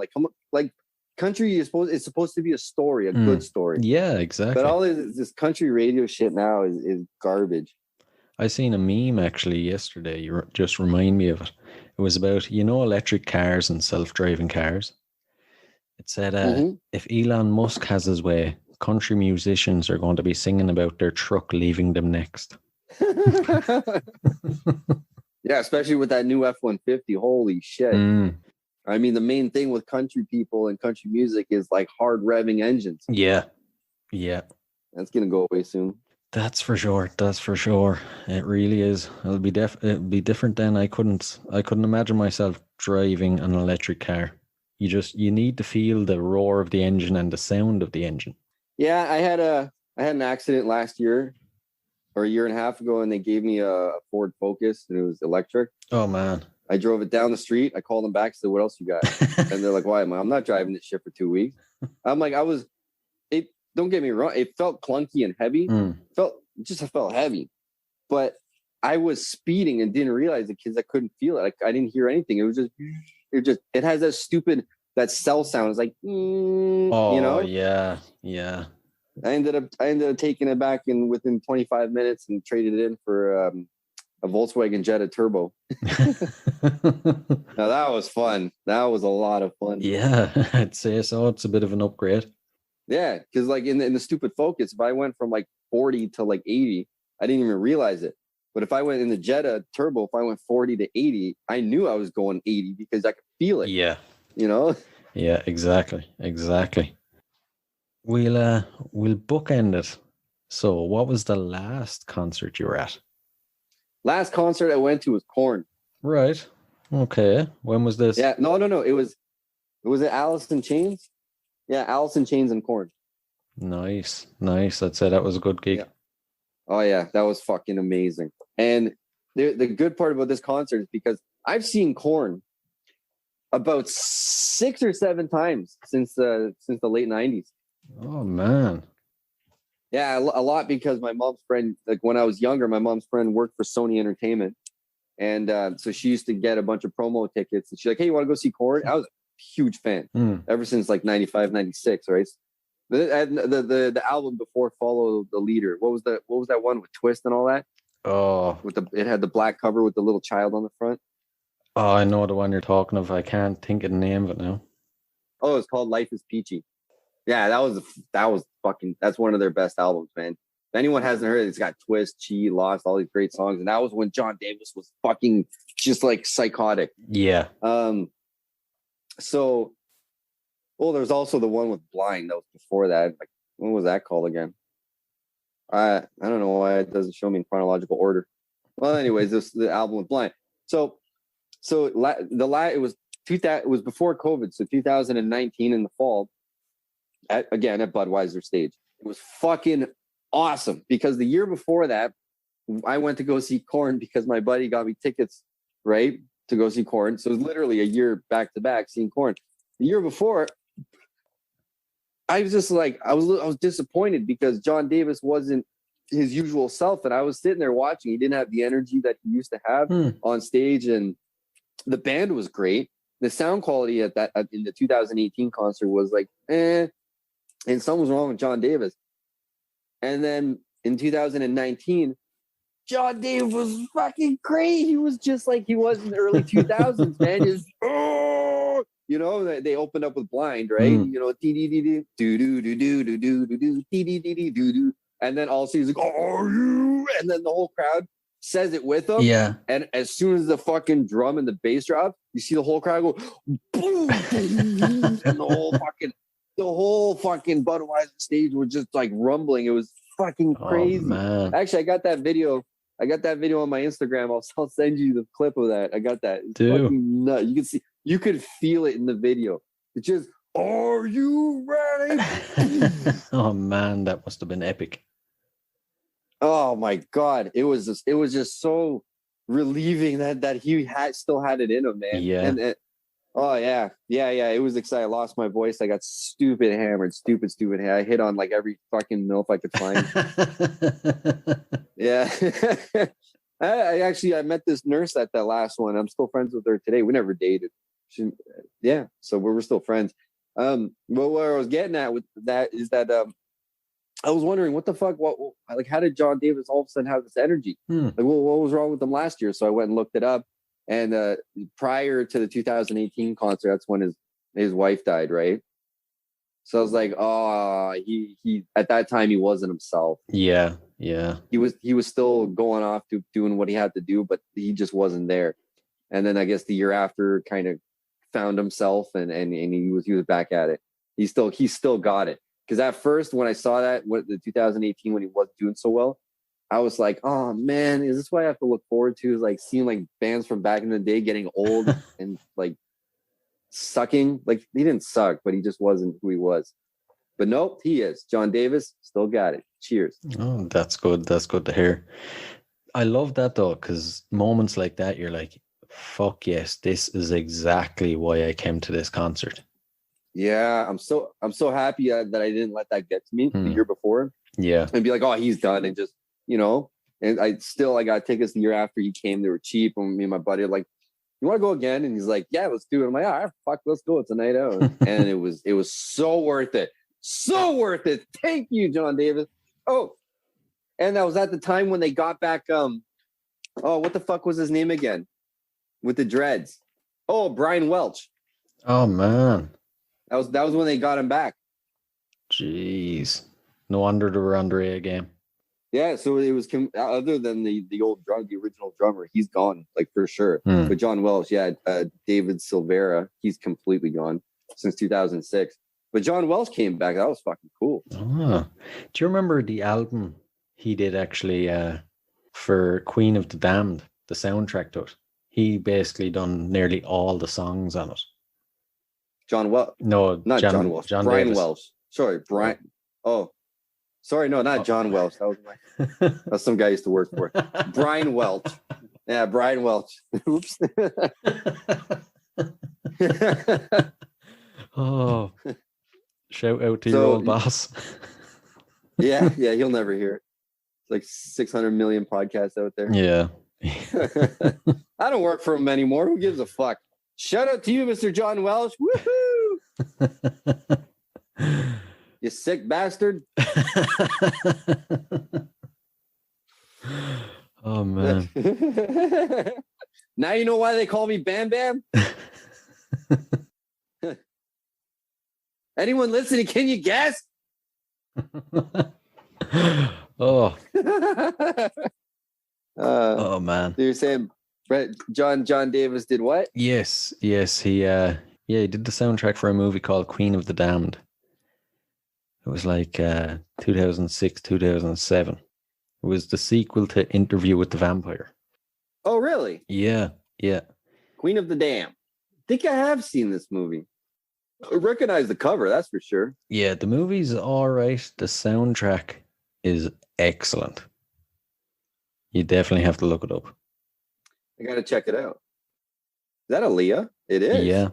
Like country is supposed to be a story, a good story. Yeah, exactly. But all this country radio shit now is garbage. I seen a meme actually yesterday. You just remind me of it. It was about, you know, electric cars and self-driving cars. It said, if Elon Musk has his way, country musicians are going to be singing about their truck leaving them next. Yeah, especially with that new F-150. Holy shit. I mean, the main thing with country people and country music is like hard revving engines. Yeah. That's going to go away soon. That's for sure. It really is. It'll be different then. I couldn't imagine myself driving an electric car. You need to feel the roar of the engine and the sound of the engine. Yeah, I had an accident last year or a year and a half ago, and they gave me a Ford Focus, and it was electric. Oh man. I drove it down the street. I called them back, said, "What else you got?" And they're like, "Why? I'm not driving this shit for 2 weeks." I'm like, don't get me wrong. It felt clunky and heavy. It felt heavy, but I was speeding and didn't realize it because I couldn't feel it. I didn't hear anything. It has that cell sound. It's like, you know? Yeah. I ended up taking it back within 25 minutes and traded it in for a Volkswagen Jetta Turbo. Now that was fun. That was a lot of fun. Yeah, I'd say so. It's a bit of an upgrade. Yeah, because like in the stupid Focus, if I went from like 40 to like 80, I didn't even realize it. But if I went in the Jetta Turbo, if I went 40 to 80, I knew I was going 80 because I could feel it. Yeah. You know? Yeah, exactly. We'll bookend it. So what was the last concert you were at? Last concert I went to was Korn. Right. Okay. When was this? Yeah, no. It was at Alice in Chains. Yeah, Alice in Chains and Korn. Nice. I'd say that was a good gig. Yeah. Oh yeah, that was fucking amazing. And the good part about this concert is because I've seen Korn about 6 or 7 times since the late 90s. Oh man. Yeah, a lot because my mom's friend, like when I was younger, my mom's friend worked for Sony Entertainment. And so she used to get a bunch of promo tickets. And she's like, hey, you want to go see Korn? I was a huge fan ever since like 95, 96, right? The album before Follow the Leader. What was that one with Twist and all that? Oh. It had the black cover with the little child on the front. Oh, I know the one you're talking of. I can't think of the name of it now. Oh, it's called Life is Peachy. Yeah, that's one of their best albums, man. If anyone hasn't heard it, it's got Twist, Chi, Lost, all these great songs. And that was when John Davis was fucking just like psychotic. Yeah. So, well, there's also the one with Blind that was before that. Like, what was that called again? I don't know why it doesn't show me in chronological order. Well, anyways, the album with Blind. So it was before COVID. So 2019 in the fall, at Budweiser stage. It was fucking awesome because the year before that, I went to go see Korn because my buddy got me tickets, right, to go see Korn. So it was literally a year back to back seeing Korn. The year before, I was just like, I was disappointed because John Davis wasn't his usual self, and I was sitting there watching. He didn't have the energy that he used to have on stage, and the band was great. The sound quality in the 2018 concert was like, and something was wrong with John Davis. And then in 2019, John Davis was fucking great. He was just like he was in the early 2000s, man. Just, you know, they opened up with Blind, right? You know, and then also he's like, "Are you?" And then the whole crowd says it with him. Yeah. And as soon as the fucking drum and the bass drop, you see the whole crowd go boom, and the whole fucking Budweiser stage was just like rumbling. It was fucking crazy. Man. Actually, I got that video on my Instagram. I'll send you the clip of that. I got that. It's fucking nuts. You could feel it in the video. It's just, are you ready? Oh man, that must have been epic. Oh my God. It was just so relieving that he still had it in him, man. Yeah. Oh yeah. It was exciting. I lost my voice. I got stupid hammered. Stupid. I hit on like every fucking MILF I could find. Yeah. I met this nurse at that last one. I'm still friends with her today. We never dated. So we're still friends. But where I was getting at with that is that I was wondering what the fuck, how did John Davis all of a sudden have this energy? Like, what was wrong with him last year? So I went and looked it up. And prior to the 2018 concert, that's when his wife died, right? So I was like, oh, he at that time he wasn't himself. Yeah. He was still going off to doing what he had to do, but he just wasn't there. And then I guess the year after, kind of found himself, and he was back at it. He still got it. Because at first, when I saw that, the 2018 when he wasn't doing so well, I was like, oh man, is this what I have to look forward to? Is like seeing like bands from back in the day getting old and like sucking. Like he didn't suck, but he just wasn't who he was. But nope, he is. John Davis still got it. Cheers. Oh, that's good. That's good to hear. I love that though, because moments like that, you're like, fuck yes, this is exactly why I came to this concert. Yeah, I'm so happy that I didn't let that get to me the year before. Yeah. And be like, oh, he's done, and just, you know, and I got tickets the year after he came. They were cheap, and me and my buddy were like, you want to go again? And he's like, yeah, let's do it. I'm like, all right, fuck, let's go. It's a night out. And it was so worth it. So worth it. Thank you, John Davis. Oh, and that was at the time when they got back. What the fuck was his name again? With the dreads. Oh, Brian Welch. Oh man, that was when they got him back. Jeez, no wonder they were on the Ray game. Yeah, so it was other than the original drummer, he's gone, like, for sure. But John Welch, David Silvera, he's completely gone since 2006. But John Welch came back. That was fucking cool. Do you remember the album he did actually for Queen of the Damned, the soundtrack to it? He basically done nearly all the songs on it. John Welch? No, not John Welch. Brian Davis. Welch. Sorry, Brian. Oh, sorry, no, not John Welch. That was that's some guy I used to work for. Brian Welch. Yeah, Brian Welch. Oops. Oh, shout out to your old boss. yeah, he'll never hear it. It's like 600 million podcasts out there. Yeah. I don't work for him anymore. Who gives a fuck? Shout out to you, Mr. John Welch. Woohoo! You sick bastard. Oh man. Now you know why they call me Bam Bam? Anyone listening, can you guess? Oh. Oh man. You're saying John Davis did what? Yes. He did the soundtrack for a movie called Queen of the Damned. It was like 2006, 2007. It was the sequel to Interview with the Vampire. Oh, really? Yeah. Queen of the Damned. I think I have seen this movie. I recognize the cover, that's for sure. Yeah, the movie's all right. The soundtrack is excellent. You definitely have to look it up. I gotta check it out. Is that Aaliyah? It is. Yeah.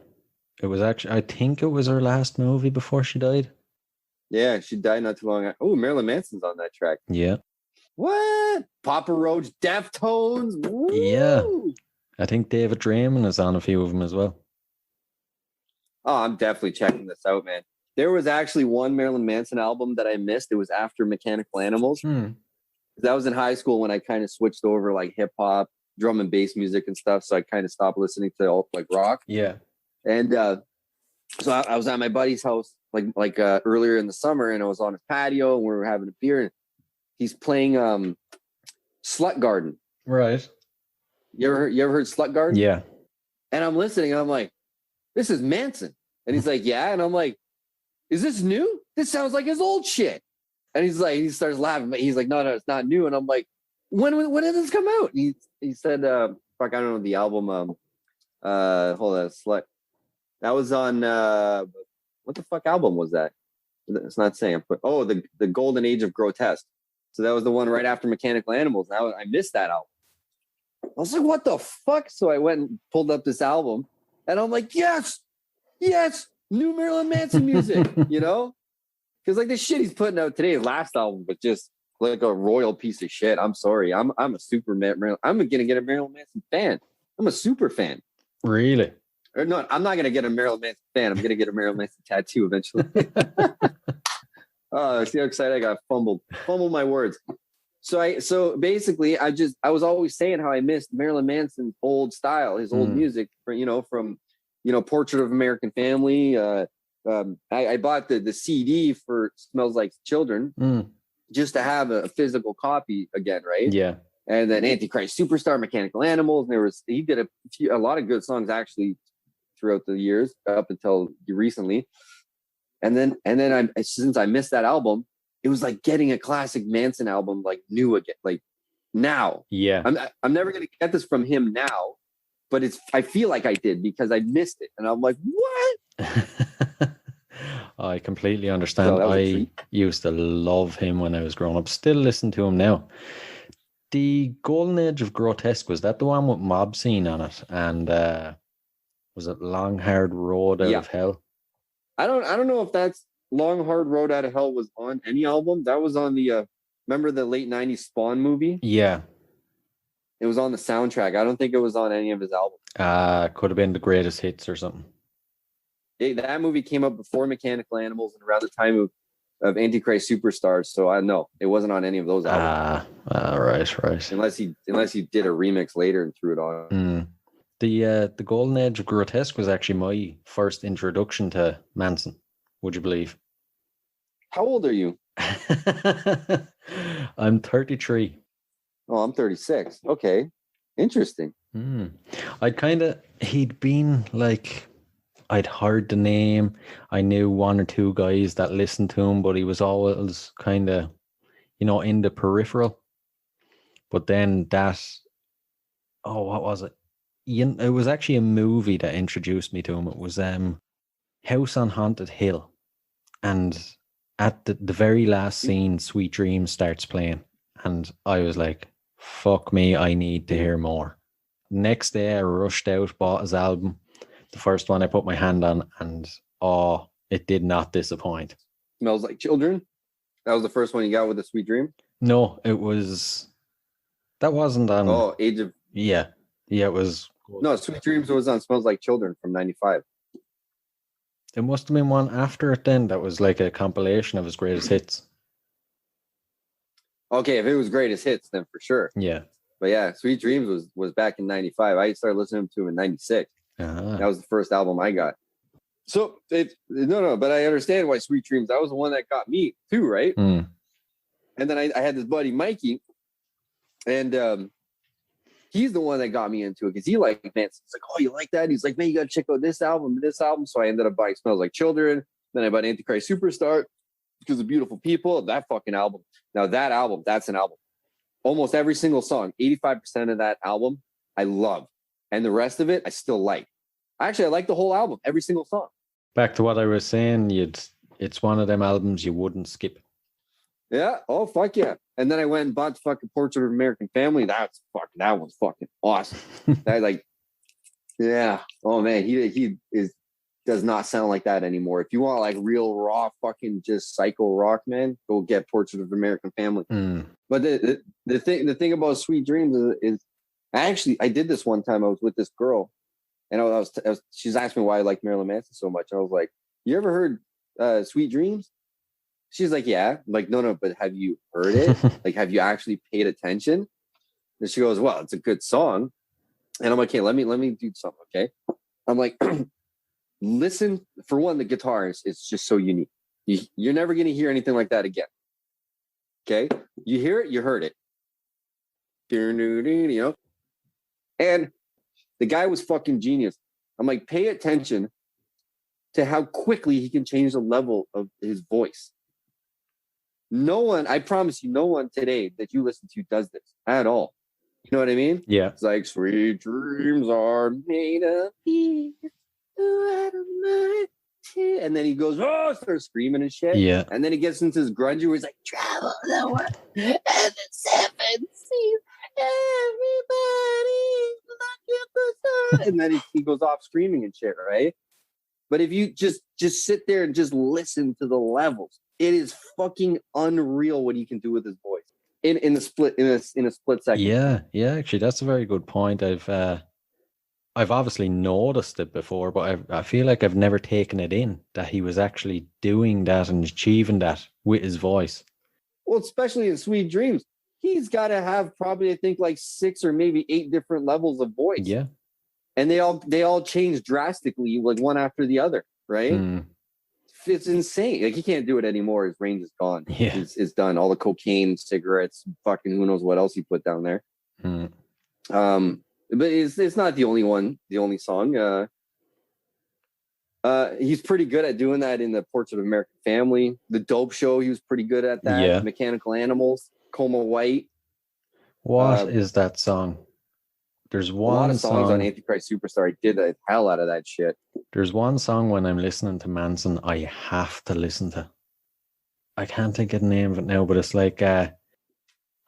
It was actually, I think it was her last movie before she died. Yeah, she died not too long ago. Oh, Marilyn Manson's on that track. Yeah. What? Papa Roach, Deftones? Woo! Yeah. I think David Draymond is on a few of them as well. Oh, I'm definitely checking this out, man. There was actually one Marilyn Manson album that I missed. It was after Mechanical Animals. That was in high school when I kind of switched over like hip hop, drum and bass music and stuff. So I kind of stopped listening to all like rock. Yeah. And so I was at my buddy's house like earlier in the summer, and I was on his patio and we were having a beer, and he's playing Slut Garden. Right. You ever heard Slut Garden? Yeah. And I'm listening and I'm like, this is Manson. And he's like, yeah. And I'm like, is this new? This sounds like his old shit. And he's like, he starts laughing, but he's like, no, it's not new. And I'm like, when did this come out? And he said, fuck, I don't know the album. Hold on, Slut. That was on what the fuck album was that? It's not saying, but the Golden Age of Grotesque. So that was the one right after Mechanical Animals. Now I missed that album. I was like, what the fuck? So I went and pulled up this album, and I'm like, yes, new Marilyn Manson music, you know? Because like the shit he's putting out today, his last album was just like a royal piece of shit. I'm sorry. I'm a super I'm gonna get a Marilyn Manson fan. I'm a super fan. Really? Or no, I'm not gonna get a Marilyn Manson fan. I'm gonna get a Marilyn Manson tattoo eventually. See how excited I got. Fumbled my words. So basically I was always saying how I missed Marilyn Manson's old style, his old music, from Portrait of American Family. I bought the CD for Smells Like Children just to have a physical copy again, right? Yeah. And then Antichrist Superstar, Mechanical Animals. And he did a lot of good songs actually throughout the years up until recently. And then since I missed that album, it was like getting a classic Manson album like new again, like now. Yeah. I'm never gonna get this from him now, but I feel like I did because I missed it, and I'm like, what? I completely understand. So I used to love him when I was growing up. Still listen to him now. The Golden Age of Grotesque, was that the one with Mob Scene on it? And was it Long Hard Road Out of Hell? I don't know if that's Long Hard Road Out of Hell was on any album. That was on the remember the late 90s Spawn movie? Yeah. It was on the soundtrack. I don't think it was on any of his albums. Could have been the Greatest Hits or something. That movie came up before Mechanical Animals and around the time of Antichrist Superstars. So I know it wasn't on any of those albums. Right. Unless he did a remix later and threw it on. The Golden Age of Grotesque was actually my first introduction to Manson. Would you believe? How old are you? I'm 33. Oh, I'm 36. Okay. Interesting. He'd been like, I'd heard the name. I knew one or two guys that listened to him, but he was always kind of, in the peripheral. But then what was it? It was actually a movie that introduced me to him. It was House on Haunted Hill. And at the very last scene, Sweet Dreams starts playing. And I was like, fuck me, I need to hear more. Next day, I rushed out, bought his album. The first one I put my hand on, and it did not disappoint. Smells Like Children? That was the first one you got with the Sweet Dream? No, that wasn't on... Age of... Yeah, it was... No, Sweet Dreams was on Smells Like Children from 95. It must have been one after it then that was like a compilation of his greatest hits. Okay, if it was greatest hits, then for sure. Yeah. But yeah, Sweet Dreams was back in 95. I started listening to him in 96. That was the first album I got. So, but I understand why Sweet Dreams, that was the one that got me too, right? And then I had this buddy, Mikey, and he's the one that got me into it because he liked Manson. He's like, oh, you like that? He's like, man, you got to check out this album. So I ended up buying Smells Like Children. Then I bought Antichrist Superstar because of Beautiful People. That fucking album. Now that album, that's an album. Almost every single song, 85% of that album, I love. And the rest of it, I still like. Actually, I like the whole album, every single song. Back to what I was saying, it's one of them albums you wouldn't skip. Yeah. Oh, fuck yeah. And then I went and bought the fucking Portrait of an American Family. That was fucking awesome. Yeah. Oh man, he does not sound like that anymore. If you want like real raw fucking just psycho rock, man, go get Portrait of an American Family. But the thing about Sweet Dreams is I did this one time. I was with this girl, and she's asking me why I like Marilyn Manson so much. And I was like, you ever heard Sweet Dreams? She's like, yeah. I'm like, no, but have you heard it? Like, have you actually paid attention? And she goes, well, it's a good song. And I'm like, okay, let me do something, okay? I'm like, listen, for one, the guitar is just so unique. You're never going to hear anything like that again. Okay? You hear it, you heard it. You know? And the guy was fucking genius. I'm like, pay attention to how quickly he can change the level of his voice. No one, I promise you, no one today that you listen to does this at all. You know what I mean? Yeah. It's like, sweet dreams are made of these. And then he goes, starts screaming and shit. Yeah. And then he gets into his grungy where he's like, travel the world and the seven seas. Everybody look at the sun. And then he goes off screaming and shit, right? But if you just sit there and just listen to the levels, it is fucking unreal what he can do with his voice in a split second. Yeah. Actually, that's a very good point. I've obviously noticed it before, but I feel like I've never taken it in that he was actually doing that and achieving that with his voice. Well, especially in Sweet Dreams, he's got to have probably, I think, like 6 or maybe 8 different levels of voice. Yeah, and they all change drastically, like one after the other, right? It's insane. Like, he can't do it anymore. His range is gone. Yeah, it's done. All the cocaine, cigarettes, fucking who knows what else he put down there. But it's not the only one, the only song. He's pretty good at doing that in the Portrait of an American Family. The Dope Show, he was pretty good at that. Yeah. Mechanical Animals, Coma White. What is that song? There's one a lot of songs song on Antichrist Superstar. I did the hell out of that shit. There's one song when I'm listening to Manson I have to listen to. I can't think of the name of it now, but it's like I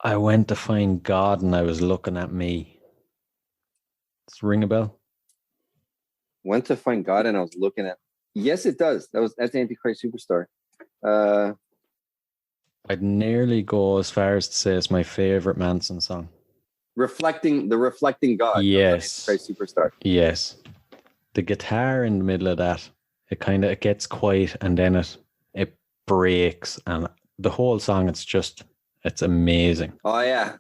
went to find God and I was looking at me. Does it ring a bell? Went to find God and I was looking at. Yes, it does. That's Antichrist Superstar. I'd nearly go as far as to say it's my favorite Manson song. Reflecting God. Yes. Antichrist Superstar. Yes. The guitar in the middle of that It gets quiet and then it breaks, and the whole song, it's amazing. Oh yeah.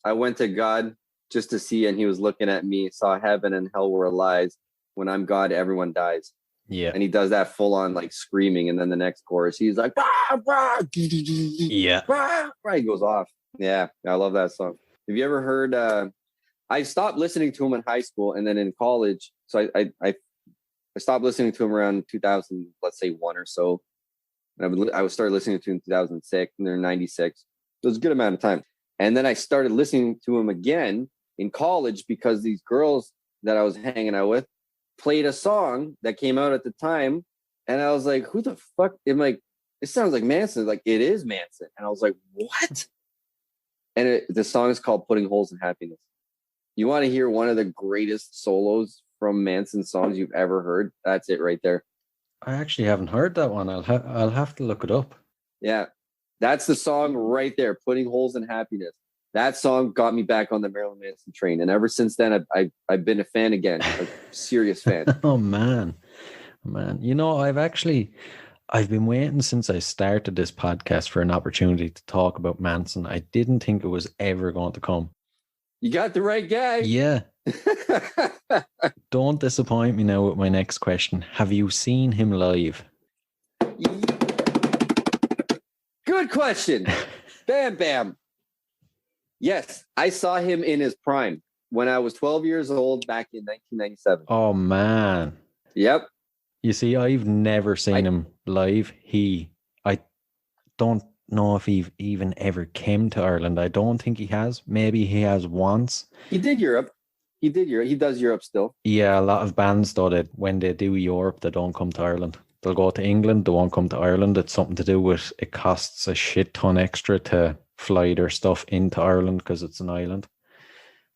I went to God just to see, and he was looking at me, saw heaven and hell were lies. When I'm God, everyone dies. Yeah. And he does that full on like screaming, and then the next chorus, he's like, yeah. He goes off. Yeah, I love that song. Have you ever heard? I stopped listening to him in high school, and then in college. So I stopped listening to him around 2000, let's say 1 or so. And I would start listening to him in 2006, and they're 96. It was a good amount of time. And then I started listening to him again in college because these girls that I was hanging out with played a song that came out at the time. And I was like, who the fuck? I'm like, it sounds like Manson. Like, it is Manson. And I was like, what? And the song is called Putting Holes in Happiness. You want to hear one of the greatest solos from Manson songs you've ever heard? That's it right there. I actually haven't heard that one. I'll have to look it up. Yeah. That's the song right there, Putting Holes in Happiness. That song got me back on the Marilyn Manson train. And ever since then, I've been a fan again, a serious fan. Oh, man. You know, I've been waiting since I started this podcast for an opportunity to talk about Manson. I didn't think it was ever going to come. You got the right guy. Yeah. Don't disappoint me now with my next question. Have you seen him live? Good question. Bam, bam. Yes, I saw him in his prime when I was 12 years old back in 1997. Oh, man. Yep. You see, I've never seen him live. I don't know if he even ever came to Ireland. I don't think he has. Maybe he has once. He did Europe. He does Europe still. Yeah, a lot of bands, though, that when they do Europe, they don't come to Ireland. They'll go to England, they won't come to Ireland. It's something to do with it costs a shit ton extra to fly their stuff into Ireland because it's an island.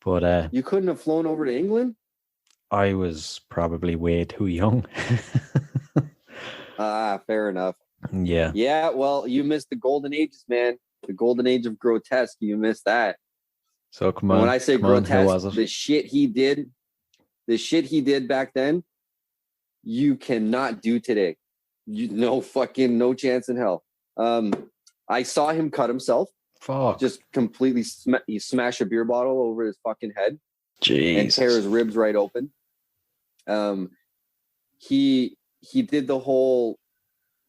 But you couldn't have flown over to England? I was probably way too young. Fair enough. Yeah. Yeah, well, you missed the golden ages, man. The golden age of grotesque. You missed that. So come on. When I say grotesque, the shit he did back then, you cannot do today. No chance in hell. I saw him cut himself. Fuck. Just completely he smashed a beer bottle over his fucking head. Jeez. And tear his ribs right open. He did the whole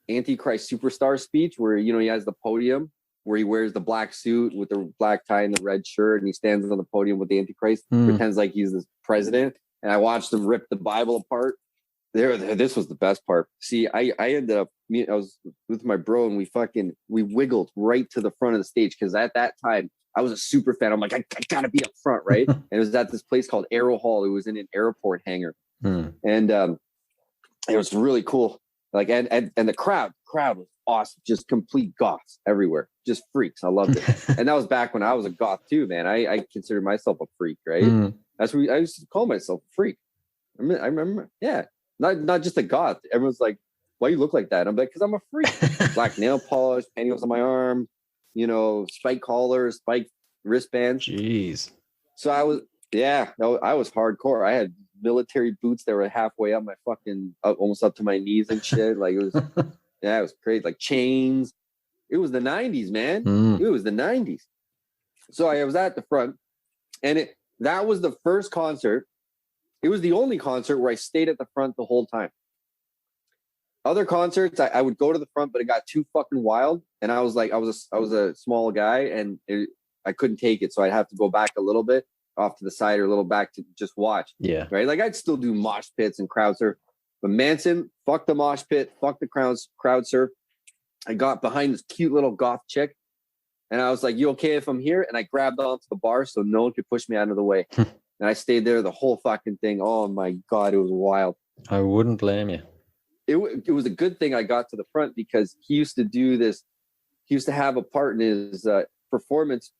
Antichrist superstar speech where, you know, he has the podium where he wears the black suit with the black tie and the red shirt, and he stands on the podium with the Antichrist, pretends like he's the president. And I watched him rip the Bible apart. This was the best part. See, I ended up, I was with my bro, and we wiggled right to the front of the stage because at that time I was a super fan. I'm like, I gotta be up front, right? And it was at this place called Arrow Hall. It was in an airport hangar, and it was really cool. Like, and the crowd was awesome, just complete goths everywhere, just freaks. I loved it. And that was back when I was a goth too, man. I considered myself a freak, right? That's what I used to call myself, a freak. I remember, yeah. Not just a goth. Everyone's like, why you look like that? I'm like, because I'm a freak. Black nail polish, pantyhose on my arm, you know, spike collars, spike wristbands. Jeez. So I was hardcore. I had military boots that were halfway up my fucking, almost up to my knees and shit. Like, it was, it was crazy. Like chains. It was the 90s, man. It was the 90s. So I was at the front, and that was the first concert. It was the only concert where I stayed at the front the whole time. Other concerts, I would go to the front, but it got too fucking wild. And I was like, I was a small guy, and I couldn't take it. So I'd have to go back a little bit off to the side or a little back to just watch. Yeah. Right. Like, I'd still do mosh pits and crowd surf. But Manson, fuck the mosh pit, fuck the crowd surf. I got behind this cute little goth chick, and I was like, you okay if I'm here? And I grabbed onto the bar so no one could push me out of the way. And I stayed there the whole fucking thing. Oh my God, it was wild. I wouldn't blame you. It was a good thing I got to the front, because he used to do this. He used to have a part in his performance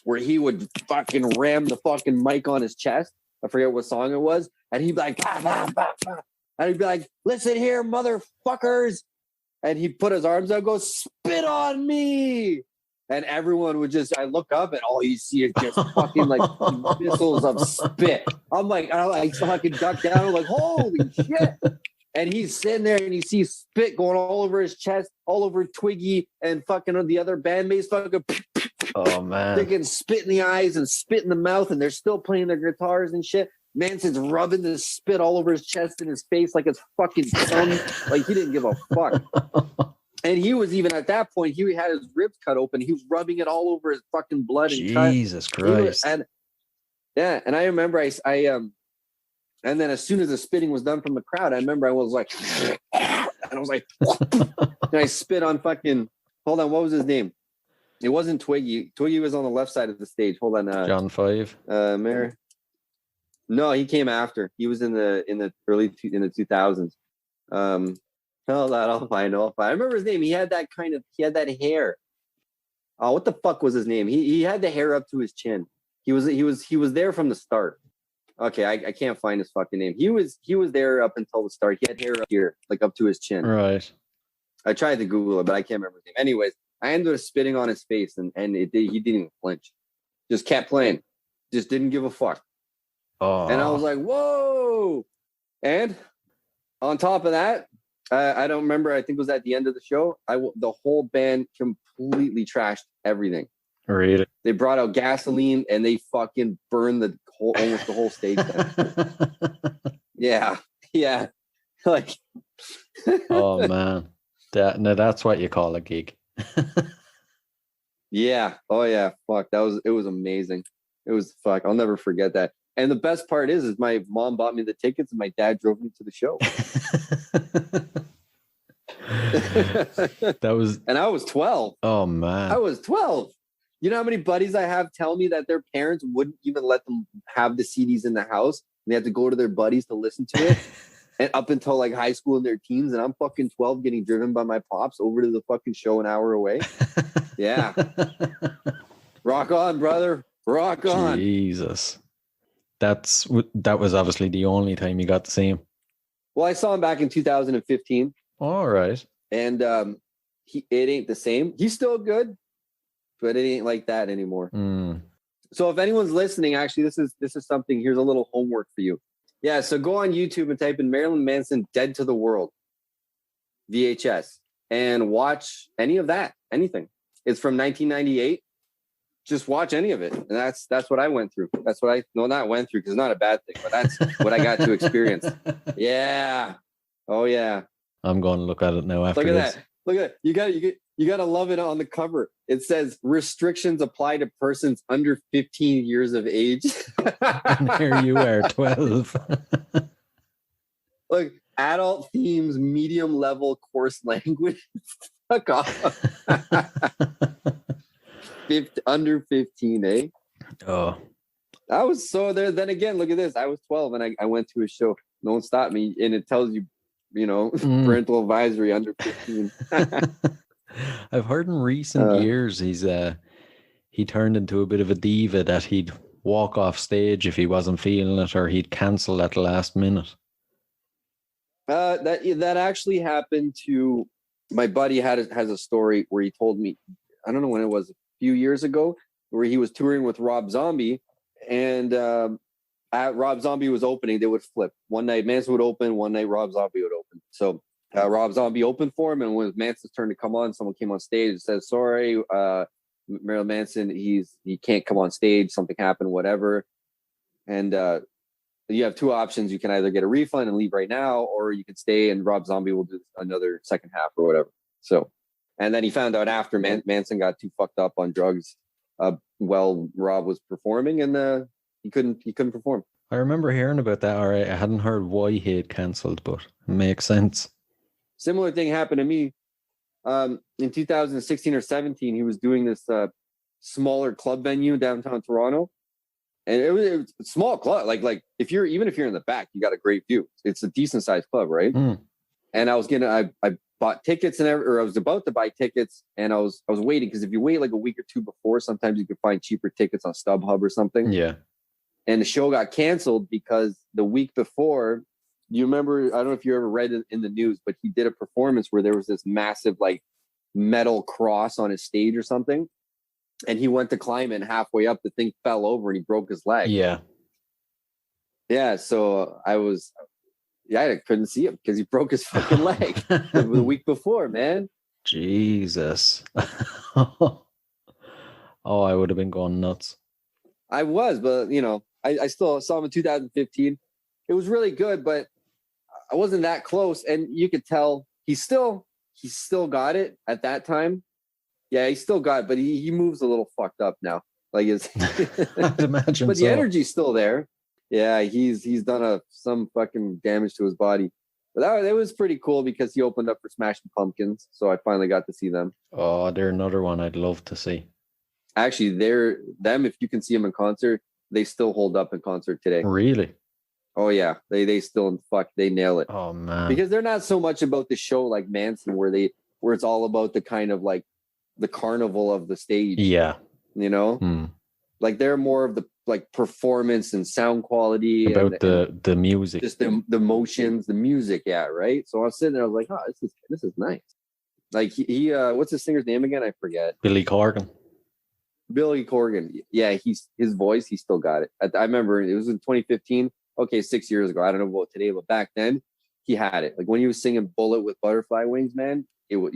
where he would fucking ram the fucking mic on his chest. I forget what song it was. And he'd be like, bah, bah, bah, bah. And he'd be like, listen here, motherfuckers. And he'd put his arms out and go, spit on me. And everyone would I look up, and all you see is just fucking like missiles of spit. I fucking duck down. I'm like, holy shit. And he's sitting there and he sees spit going all over his chest, all over Twiggy and fucking the other bandmates fucking Oh man. they're getting spit in the eyes and spit in the mouth, and they're still playing their guitars and shit. Manson's rubbing the spit all over his chest and his face like it's fucking cum. Like he didn't give a fuck. And he was even at that point, he had his ribs cut open. He was rubbing it all over his fucking blood and cut. Jesus Christ. And I remember and then as soon as the spitting was done from the crowd, I remember I was like, and I was like, and I spit on fucking, hold on, what was his name? It wasn't Twiggy. Twiggy was on the left side of the stage. Hold on. John 5. Mayor. No, he came after. He was in the early in the 2000s. Hold on, I'll find. I remember his name. He had that hair. Oh, what the fuck was his name? He had the hair up to his chin. He was there from the start. Okay, I can't find his fucking name. He was there up until the start. He had hair up here, like up to his chin. Right. I tried to Google it, but I can't remember his name. Anyways, I ended up spitting on his face, and he didn't even flinch. Just kept playing. Just didn't give a fuck. Oh. And I was like, whoa. And on top of that, I don't remember. I think it was at the end of the show. The whole band completely trashed everything. Really? They brought out gasoline and they fucking burned almost the whole stage down. Yeah. Like. Oh man, that's what you call a gig. Yeah. Oh yeah. Fuck. It was amazing. It was fuck. I'll never forget that. And the best part is my mom bought me the tickets and my dad drove me to the show. And I was 12. Oh man. I was 12. You know how many buddies I have tell me that their parents wouldn't even let them have the CDs in the house, and they have to go to their buddies to listen to it. And up until like high school and their teens, and I'm fucking 12 getting driven by my pops over to the fucking show an hour away. Yeah. Rock on, brother. Rock on. Jesus. That was obviously the only time you got to see him. Well, I saw him back in 2015. All right. And it ain't the same. He's still good, but it ain't like that anymore. Mm. So if anyone's listening, actually, this is something. Here's a little homework for you. Yeah, so go on YouTube and type in Marilyn Manson Dead to the World VHS and watch any of that, anything. It's from 1998. Just watch any of it. And that's what I went through. That's what not went through, because it's not a bad thing, but that's what I got to experience. Yeah. Oh yeah. I'm going to look at it now after this. this. Look at that. You got to love it on the cover. It says restrictions apply to persons under 15 years of age. And here you are, 12. Look, adult themes, medium level course language. Fuck off. Under 15, eh? Oh. I was so there. Then again, look at this. I was 12 and I went to a show. No one stopped me. And it tells you, parental advisory under 15. I've heard in recent years he turned into a bit of a diva, that he'd walk off stage if he wasn't feeling it, or he'd cancel at the last minute. That actually happened to my buddy. Has a story where he told me, I don't know when it was, a few years ago, where he was touring with Rob Zombie, and at Rob Zombie was opening, they would flip. One night Manson would open, one night Rob Zombie would open. So Rob Zombie opened for him, and when it was Manson's turn to come on, someone came on stage and said, sorry, Marilyn Manson, he can't come on stage, something happened, whatever. And you have two options. You can either get a refund and leave right now, or you can stay and Rob Zombie will do another second half or whatever. So, and then he found out after Manson got too fucked up on drugs while Rob was performing, and he couldn't perform. I remember hearing about that. All right, I hadn't heard why he had cancelled, but it makes sense. Similar thing happened to me in 2016 or 17. He was doing this smaller club venue downtown Toronto, and it was a small club. Like if you're in the back, you got a great view. It's a decent sized club, right? Mm. And I bought tickets I was about to buy tickets, and I was waiting, because if you wait like a week or two before, sometimes you can find cheaper tickets on StubHub or something. Yeah. And the show got canceled because the week before, you remember, I don't know if you ever read it in the news, but he did a performance where there was this massive like metal cross on his stage or something. And he went to climb it, and halfway up, the thing fell over and he broke his leg. Yeah. Yeah. So Yeah, I couldn't see him because he broke his fucking leg the week before, man. Jesus. Oh, I would have been going nuts. I was, but I still saw him in 2015. It was really good, but I wasn't that close, and you could tell he still got it at that time. Yeah, he still got it, but he moves a little fucked up now. Like I'd imagine, but the energy's still there. Yeah, he's done some fucking damage to his body. But that was pretty cool because he opened up for Smashing Pumpkins, so I finally got to see them. Oh, they're another one I'd love to see. Actually, if you can see them in concert, they still hold up in concert today. Really? Oh yeah, they still they nail it. Oh man, because they're not so much about the show like Manson, where it's all about the kind of like the carnival of the stage. Yeah, like they're more of the like performance and sound quality about the music, just the emotions, the music. Yeah, right. So I was sitting there, I was like, oh, this is nice. Like he what's the singer's name again? I forget. Billy Corgan. Yeah, his voice, he still got it. I remember it was in 2015. Okay, 6 years ago. I don't know about today, but back then he had it. Like when he was singing "Bullet" with butterfly wings, man, it was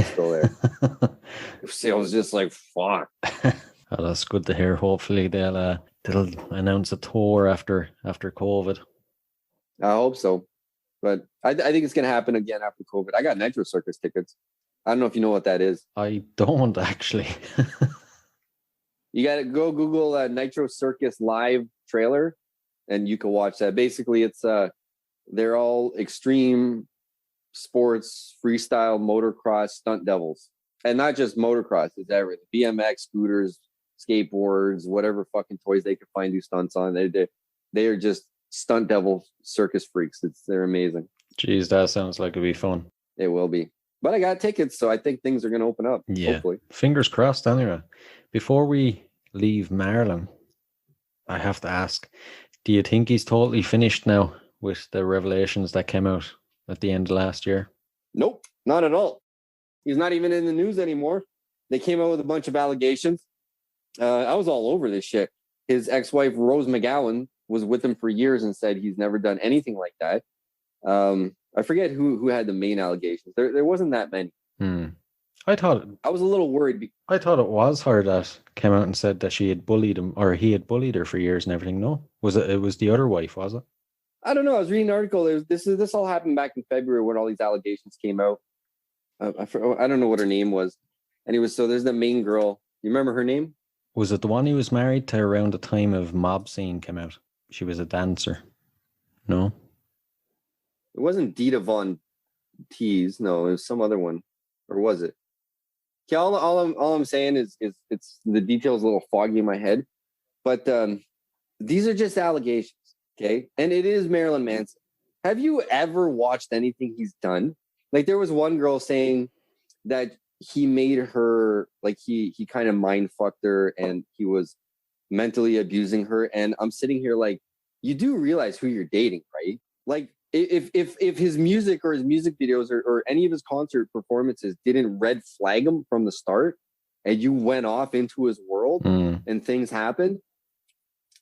still there. It was just like, fuck. Oh, that's good to hear. Hopefully they'll announce a tour after COVID. I hope so, but I think it's gonna happen again after COVID. I got Nitro Circus tickets. I don't know if you know what that is. I don't actually. You got to go Google Nitro Circus live trailer, and you can watch that. Basically, it's they're all extreme sports, freestyle, motocross stunt devils, and not just motocross. It's everything: BMX, scooters, skateboards, whatever fucking toys they can find do stunts on. They are just stunt devil circus freaks. They're amazing. Jeez, that sounds like it'd be fun. It will be. But I got tickets, so I think things are going to open up. Yeah, hopefully. Fingers crossed. Anyway, before we leave Marlon, I have to ask: do you think he's totally finished now with the revelations that came out at the end of last year? Nope, not at all. He's not even in the news anymore. They came out with a bunch of allegations. I was all over this shit. His ex-wife, Rose McGowan, was with him for years and said he's never done anything like that. I forget who had the main allegations. There wasn't that many. I was a little worried. I thought it was her that came out and said that she had bullied him, or he had bullied her for years and everything. No, it was the other wife, was it? I don't know. I was reading an article. This all happened back in February when all these allegations came out. I don't know what her name was. Anyway, so there's the main girl. You remember her name? Was it the one he was married to around the time of Mob Scene came out? She was a dancer. No? It wasn't Dita Von Teese. No, it was some other one. Or was it? Okay, all I'm saying is it's the details a little foggy in my head. But these are just allegations, okay? And it is Marilyn Manson. Have you ever watched anything he's done? Like there was one girl saying that he made her, like he kind of mind fucked her and he was mentally abusing her. And I'm sitting here like, you do realize who you're dating, right? Like if his music or his music videos or any of his concert performances didn't red flag him from the start and you went off into his world and things happened,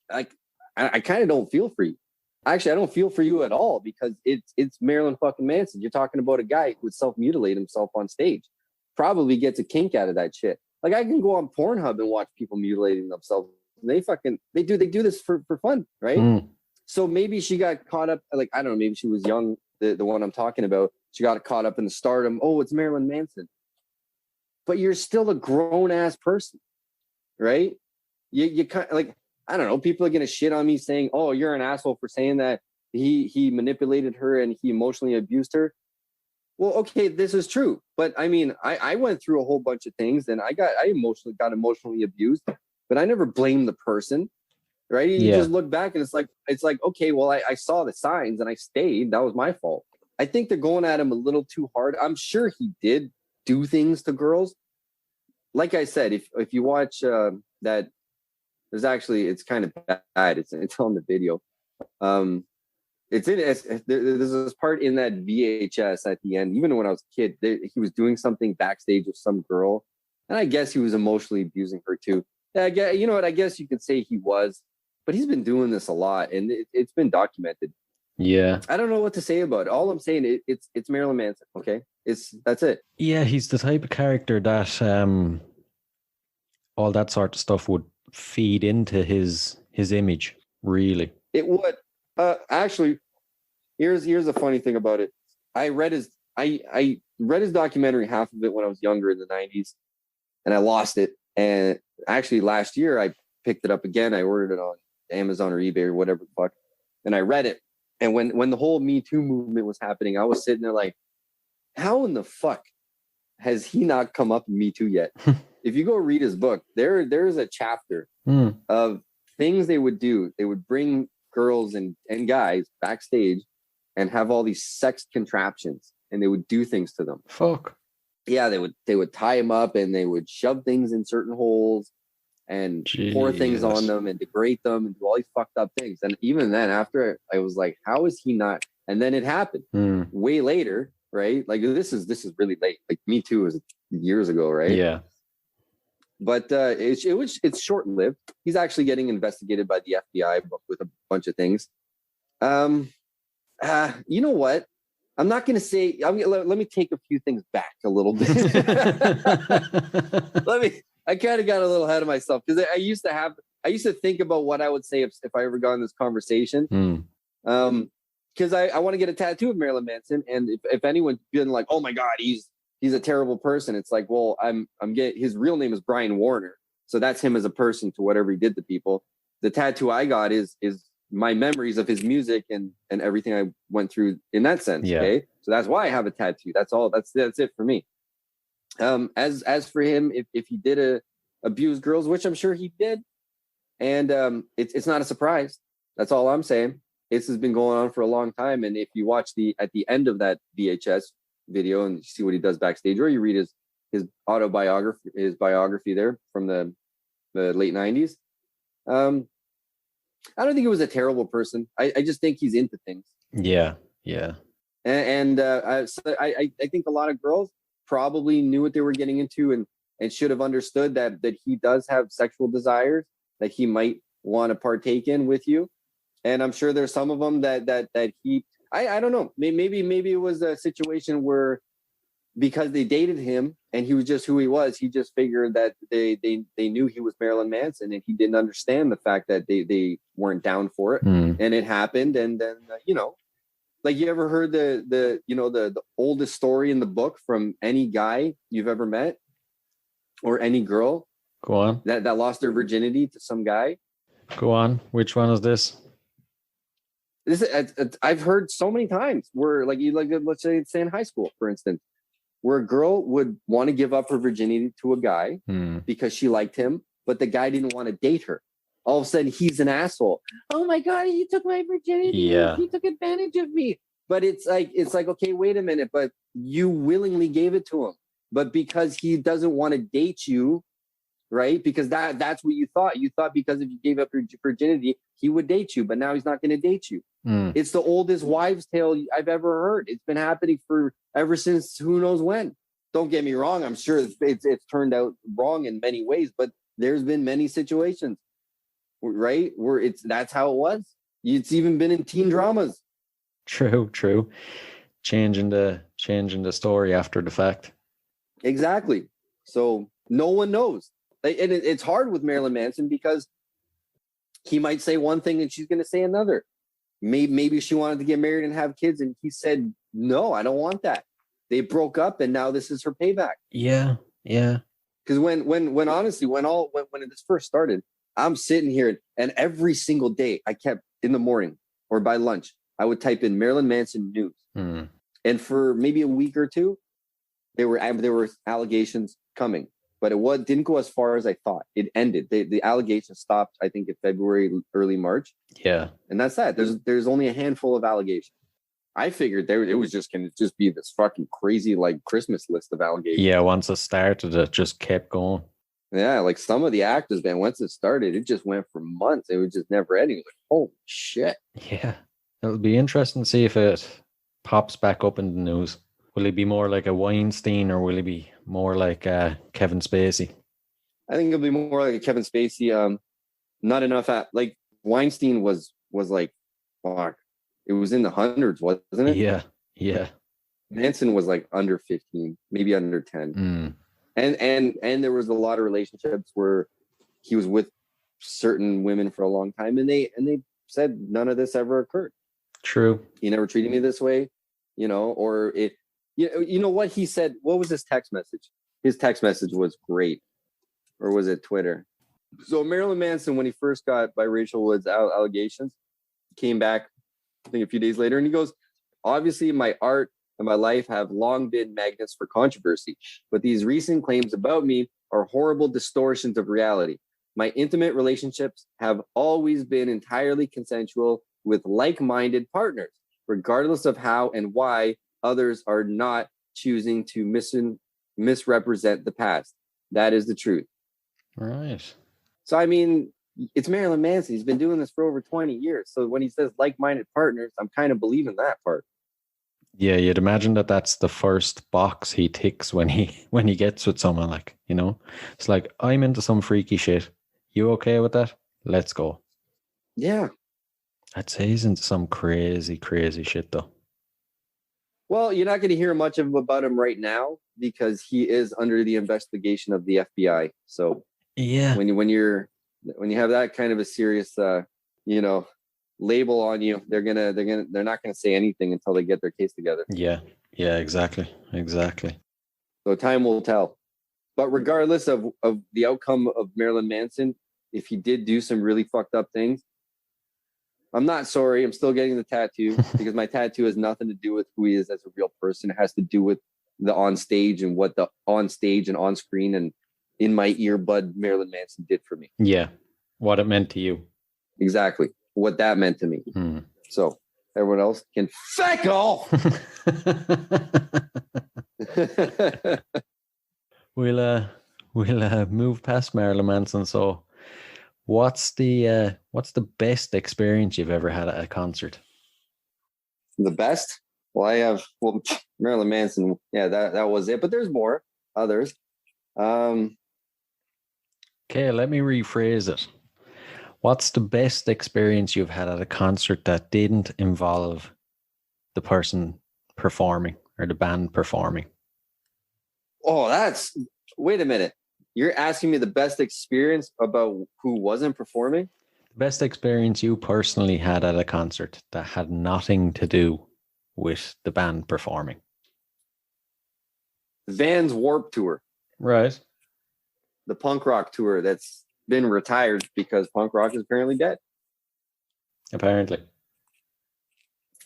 like I kind of don't feel for you. Actually, I don't feel for you at all because it's Marilyn fucking Manson. You're talking about a guy who would self-mutilate himself on stage. Probably gets a kink out of that shit. Like I can go on Pornhub and watch people mutilating themselves. They do this for fun, right? So maybe she got caught up, like I don't know, maybe she was young, the one I'm talking about. She got caught up in the stardom. Oh, it's Marilyn Manson. But you're still a grown ass person, right? You kind of like, I don't know, people are gonna shit on me saying, oh, you're an asshole for saying that he manipulated her and he emotionally abused her. Well, okay, this is true. But I mean, I went through a whole bunch of things and I got emotionally abused, but I never blamed the person. Right? You just look back and it's like, okay, well, I saw the signs and I stayed. That was my fault. I think they're going at him a little too hard. I'm sure he did do things to girls. Like I said, if you watch that, it's kind of bad. It's on the video. There's this part in that VHS at the end. Even when I was a kid, he was doing something backstage with some girl, and I guess he was emotionally abusing her too. Yeah, you know what? I guess you could say he was, but he's been doing this a lot, and it's been documented. Yeah. I don't know what to say about it. All I'm saying it's Marilyn Manson. Okay, that's it. Yeah, he's the type of character that all that sort of stuff would feed into his image. Really, it would. Actually, here's a funny thing about it. I read his documentary, half of it, when I was younger in the '90s, and I lost it. And actually, last year I picked it up again. I ordered it on Amazon or eBay or whatever the fuck, and I read it. And when the whole Me Too movement was happening, I was sitting there like, how in the fuck has he not come up in Me Too yet? If you go read his book, there's a chapter of things they would do. They would bring girls and guys backstage and have all these sex contraptions, and they would do things to them. Fuck. Yeah, they would tie them up, and they would shove things in certain holes and pour things on them and degrade them and do all these fucked up things. And even then, after, I was like, how is he not? And then it happened way later, right? Like this is really late. Like Me Too was years ago, right? Yeah. But it's short lived. He's actually getting investigated by the FBI with a bunch of things. You know what? I'm not going to say. Let me take a few things back a little bit. I kind of got a little ahead of myself because I used to think about what I would say if I ever got in this conversation. Because I want to get a tattoo of Marilyn Manson, and if anyone's been like, oh my God, he's a terrible person, it's like, well, I'm getting, his real name is Brian Warner, so that's him as a person to whatever he did to people. The tattoo I got is my memories of his music and everything I went through in that sense. Yeah. Okay, so that's why I have a tattoo. That's all. That's it for me. As for him, if he did abuse girls, which I'm sure he did, and it's not a surprise. That's all I'm saying. This has been going on for a long time, and if you watch at the end of that VHS video and you see what he does backstage, or you read his biography there from the late '90s. I don't think he was a terrible person. I just think he's into things. Yeah. I think a lot of girls probably knew what they were getting into and should have understood that he does have sexual desires that he might want to partake in with you. And I'm sure there's some of them that he, I don't know, maybe it was a situation where because they dated him and he was just who he was, he just figured that they knew he was Marilyn Manson, and he didn't understand the fact that they weren't down for it. And it happened. And then, like, you ever heard the oldest story in the book from any guy you've ever met or any girl? Go on. That lost their virginity to some guy? Go on. Which one is this? I've heard so many times where, let's say in high school, for instance, where a girl would want to give up her virginity to a guy because she liked him, but the guy didn't want to date her. All of a sudden, he's an asshole. Oh my God, you took my virginity. Yeah. He took advantage of me. But it's like, okay, wait a minute, but you willingly gave it to him. But because he doesn't want to date you, right? Because that's what you thought. You thought because if you gave up your virginity, he would date you, but now he's not going to date you. It's the oldest wives' tale I've ever heard. It's been happening ever since who knows when. Don't get me wrong. I'm sure it's turned out wrong in many ways, but there's been many situations, right, where that's how it was. It's even been in teen dramas. True. Changing the story after the fact. Exactly. So no one knows. And it's hard with Marilyn Manson because he might say one thing and she's going to say another. Maybe she wanted to get married and have kids, and he said, no, I don't want that. They broke up, and now this is her payback. Yeah. Because when honestly, when this first started, I'm sitting here, and every single day I kept in the morning or by lunch, I would type in Marilyn Manson news. And for maybe a week or two, there were allegations coming. But it didn't go as far as I thought. It ended. The allegations stopped, I think, in February, early March. Yeah. And that's that. There's only a handful of allegations. I figured it was just going to just be this fucking crazy, like, Christmas list of allegations. Yeah, once it started, it just kept going. Yeah, like some of the actors, man, once it started, it just went for months. It was just never ending. Like, holy shit. Yeah. It'll be interesting to see if it pops back up in the news. Will he be more like a Weinstein, or will he be more like Kevin Spacey? I think it'll be more like a Kevin Spacey. Not enough like Weinstein was like, fuck, It was in the hundreds, wasn't it? Yeah. Yeah. Manson was like under 15, maybe under 10. Mm. And there was a lot of relationships where he was with certain women for a long time, and they said none of this ever occurred. True. He never treated me this way, or it. You know what he said? What was his text message? His text message was great, or was it Twitter? So Marilyn Manson, when he first got by Rachel Wood's allegations, came back, I think a few days later, and he goes, "Obviously, my art and my life have long been magnets for controversy, but these recent claims about me are horrible distortions of reality. My intimate relationships have always been entirely consensual with like-minded partners, regardless of how and why others are not choosing to misrepresent the past. That is the truth." Right. So, I mean, it's Marilyn Manson. He's been doing this for over 20 years. So when he says like-minded partners, I'm kind of believing that part. Yeah, you'd imagine that that's the first box he ticks when he gets with someone, like, it's like, I'm into some freaky shit. You okay with that? Let's go. Yeah. I'd say he's into some crazy, crazy shit though. Well, you're not going to hear much about him right now because he is under the investigation of the FBI. So yeah, when you have that kind of a serious, label on you, they're not gonna say anything until they get their case together. Yeah, exactly. So time will tell. But regardless of the outcome of Marilyn Manson, if he did do some really fucked up things, I'm not sorry. I'm still getting the tattoo because my tattoo has nothing to do with who he is as a real person. It has to do with the on stage and what the on stage and on screen and in my earbud Marilyn Manson did for me. Yeah, what it meant to you. Exactly. What that meant to me. So everyone else can fuck off. We'll move past Marilyn Manson. So what's the best experience you've ever had at a concert? The best? Well, Marilyn Manson. Yeah, that was it. But there's more others. Okay, let me rephrase it. What's the best experience you've had at a concert that didn't involve the person performing or the band performing? Oh, wait a minute. You're asking me the best experience about who wasn't performing? The best experience you personally had at a concert that had nothing to do with the band performing. Vans Warped Tour. Right. The punk rock tour that's been retired because punk rock is apparently dead. Apparently.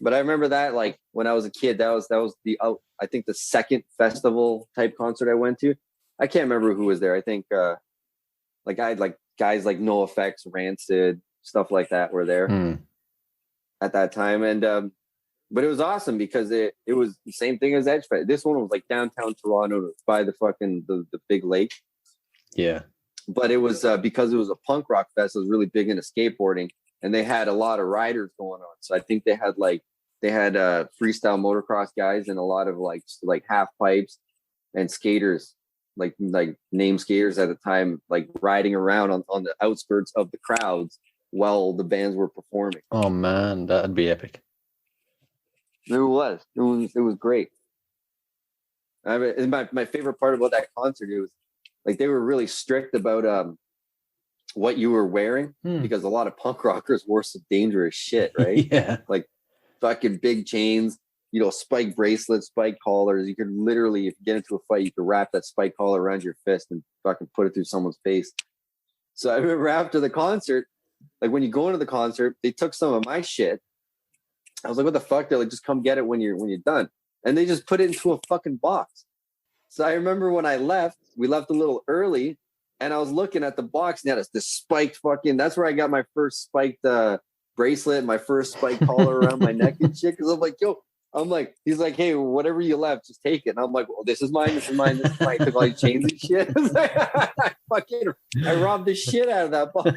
But I remember that, like, when I was a kid, that was I think the second festival type concert I went to. I can't remember who was there. I think I had like guys like NoFX, Rancid, stuff like that were there at that time. And but it was awesome because it was the same thing as Edgefest. This one was like downtown Toronto by the fucking the big lake. Yeah. But it was because it was a punk rock fest, it was really big into skateboarding, and they had a lot of riders going on. So I think they had freestyle motocross guys and a lot of like half pipes and skaters, like name skaters at the time, like riding around on the outskirts of the crowds while the bands were performing. Oh man, that'd be epic. It was great. I mean, my favorite part about that concert, it was like they were really strict about what you were wearing because a lot of punk rockers wore some dangerous shit, right? Yeah. Like fucking big chains, spike bracelets, spike collars. You could literally, if you get into a fight, you could wrap that spike collar around your fist and fucking put it through someone's face. So I remember after the concert, like when you go into the concert, they took some of my shit. I was like, what the fuck? They're like, just come get it when you're done. And they just put it into a fucking box. So I remember when I left, we left a little early, and I was looking at the box, and it's this spiked fucking, that's where I got my first spiked bracelet, my first spiked collar around my neck and shit. Cause I'm like, he's like, hey, whatever you left, just take it. And I'm like, well, this is mine. Took all your chains and shit. I robbed the shit out of that box.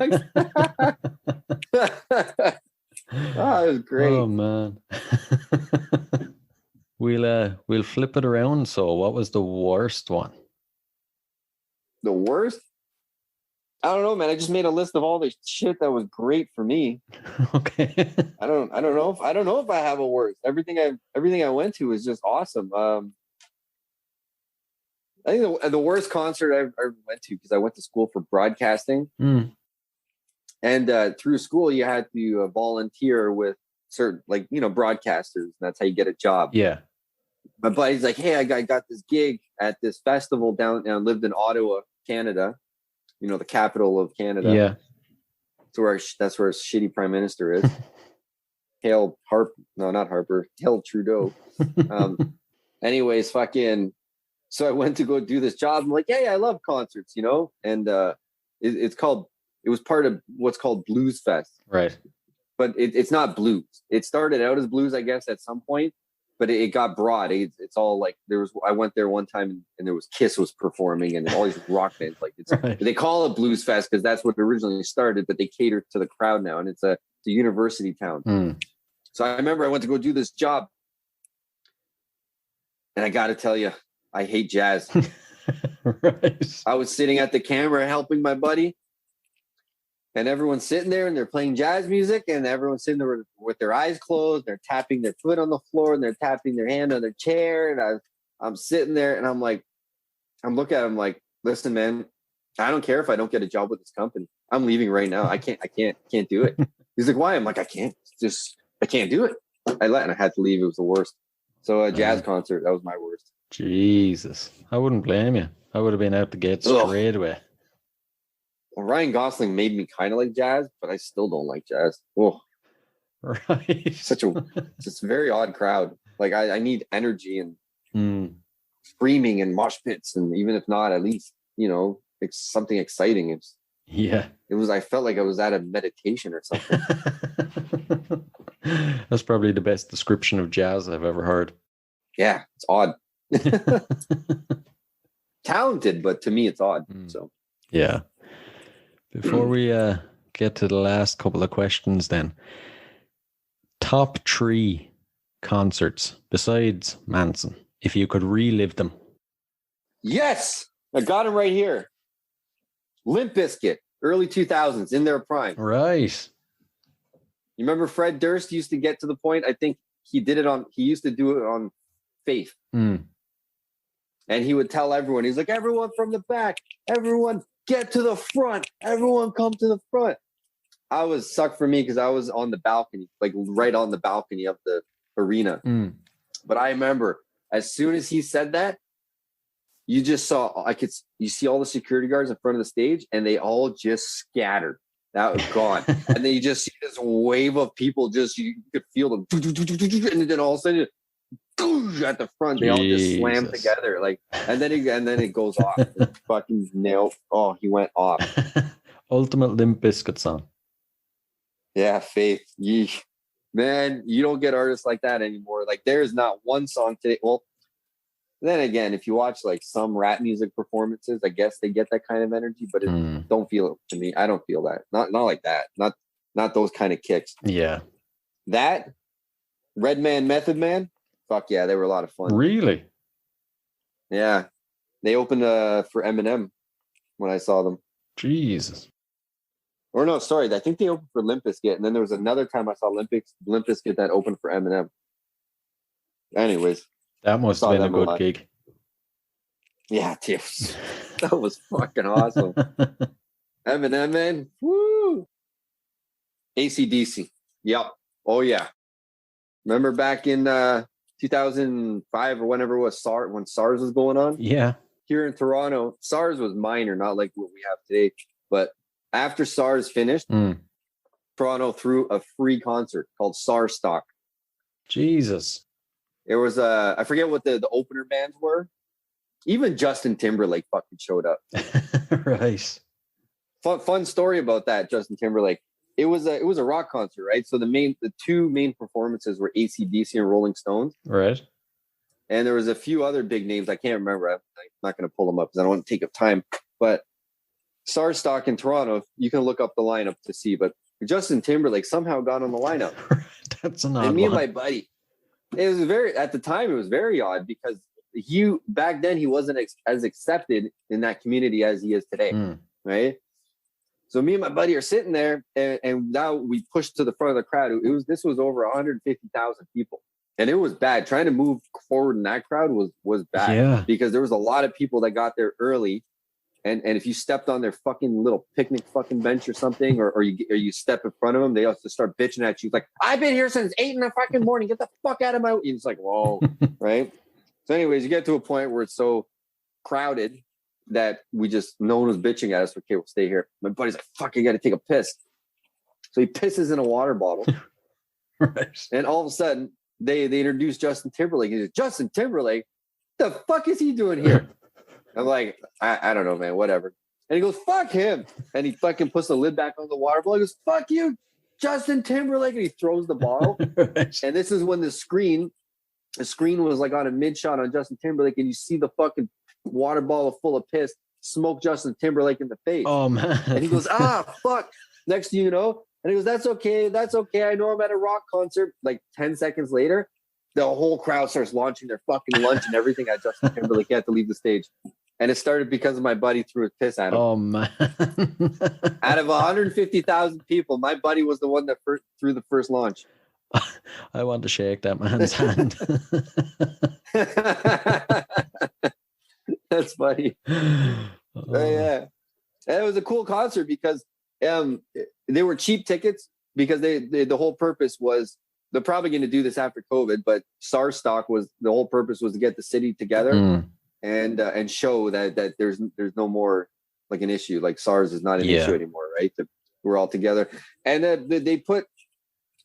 Oh, it was great. Oh man. We'll flip it around. So what was the worst one? The worst? I don't know, man. I just made a list of all the shit that was great for me. Okay. I don't know if I have a worst. Everything I went to was just awesome. I think the worst concert I ever went to, because I went to school for broadcasting, and through school you had to volunteer with certain, like, broadcasters, and that's how you get a job. Yeah. My buddy's like, hey, I got this gig at this festival down. Lived in Ottawa, Canada. The capital of Canada. Yeah. That's where a shitty prime minister is. Hail Harper. No, not Harper. Hail Trudeau. Anyways, so I went to go do this job. I'm like, hey, I love concerts, and it was part of what's called Blues Fest. Right. But it's not blues. It started out as blues, I guess, at some point, but it got broad. It's all like, I went there one time and there was Kiss was performing and all these rock bands. Like Right. They call it Blues Fest because that's what it originally started, but they cater to the crowd now, and it's a university town. So I remember I went to go do this job, and I got to tell you, I hate jazz. Right. I was sitting at the camera helping my buddy, and everyone's sitting there and they're playing jazz music, and everyone's sitting there with their eyes closed. They're tapping their foot on the floor and they're tapping their hand on their chair. And I'm sitting there and I'm looking at him like, listen, man, I don't care if I don't get a job with this company. I'm leaving right now. I can't do it. He's like, why? I'm like, I can't do it. And I had to leave. It was the worst. So a jazz concert, that was my worst. Jesus. I wouldn't blame you. I would have been out the gate straight away. Well, Ryan Gosling made me kind of like jazz, but I still don't like jazz. Oh, right. It's a very odd crowd. Like I need energy and screaming and mosh pits, and even if not, at least it's something exciting. I felt like I was at a meditation or something. That's probably the best description of jazz I've ever heard. Yeah, it's odd. Talented, but to me it's odd. So yeah. Before we get to the last couple of questions, then, top 3 concerts besides Manson, if you could relive them. Yes, I got them right here. Limp Bizkit, early 2000s, in their prime. Right. You remember Fred Durst used to get to the point, I think he used to do it on Faith. And he would tell everyone, he's like, everyone from the back, everyone get to the front, everyone come to the front. I was sucked for me because I was on the balcony, like right on the balcony of the arena. But I remember as soon as he said that, you just saw, you see all the security guards in front of the stage and they all just scattered. That was gone. And then you just see this wave of people, you could feel them. And then all of a sudden, at the front, they all just slam together, like, and then it goes off. Fucking nail. Oh, he went off. Ultimate Limp Bizkit song. Yeah, Faith. Yeesh. Man, you don't get artists like that anymore. Like, there is not one song today. Well, then again, if you watch like some rap music performances, I guess they get that kind of energy, but it don't feel it to me. I don't feel that. Not like that. Not those kind of kicks. Yeah. That Redman, Method Man. Fuck yeah, they were a lot of fun. Really? Yeah. They opened for Eminem when I saw them. Jesus. Or no, sorry. I think they opened for Limp Bizkit. And then there was another time I saw Limp Bizkit that opened for Eminem. Anyways. That must have been a good gig. Yeah, dude. That was fucking awesome. Eminem, man. Woo! AC/DC. Yep. Oh, yeah. Remember back in 2005 or whenever it was, when SARS was going on? Yeah. Here in Toronto, SARS was minor, not like what we have today. But after SARS finished, Toronto threw a free concert called SARS Stock. Jesus. It was, I forget what the opener bands were. Even Justin Timberlake fucking showed up. Right. Fun story about that, Justin Timberlake. It was a rock concert, right? So the 2 main performances were AC/DC and Rolling Stones. Right. And there was a few other big names. I can't remember. I'm not going to pull them up because I don't want to take up time. But SARS Stock in Toronto, you can look up the lineup to see. But Justin Timberlake somehow got on the lineup. That's an odd and me one. and my buddy, at the time, it was very odd because back then he wasn't as accepted in that community as he is today, right? So me and my buddy are sitting there, and now we pushed to the front of the crowd. This was over 150,000 people, and it was bad. Trying to move forward in that crowd was bad because there was a lot of people that got there early, and if you stepped on their fucking little picnic fucking bench or something, or you step in front of them, they also start bitching at you like, "I've been here since 8 in the fucking morning. Get the fuck out of my." It's like, whoa, right? So, anyways, you get to a point where it's so crowded that no one was bitching at us. Okay, we'll stay here. My buddy's like, fuck, I got to take a piss. So he pisses in a water bottle. Right. And all of a sudden, they introduce Justin Timberlake. He says, Justin Timberlake? The fuck is he doing here? I'm like, I don't know, man, whatever. And he goes, fuck him. And he fucking puts the lid back on the water bottle. He goes, fuck you, Justin Timberlake. And he throws the bottle. Right. And this is when the screen was like on a mid shot on Justin Timberlake, and you see the fucking water bottle full of piss smoke Justin Timberlake in the face. Oh man. And he goes, fuck. Next thing you know, and he goes, that's okay. I know I'm at a rock concert. Like 10 seconds later, the whole crowd starts launching their fucking lunch and everything at Justin Timberlake. He had to leave the stage. And it started because of my buddy threw his piss at him. Oh man. Out of 150,000 people, my buddy was the one that threw the first launch. I want to shake that man's hand. That's funny. Yeah, and it was a cool concert because they were cheap tickets because they the whole purpose was they're probably going to do this after COVID, but SARS stock was the whole purpose was to get the city together and show that there's no more like an issue, like SARS is not an issue anymore, right? We're all together, and they put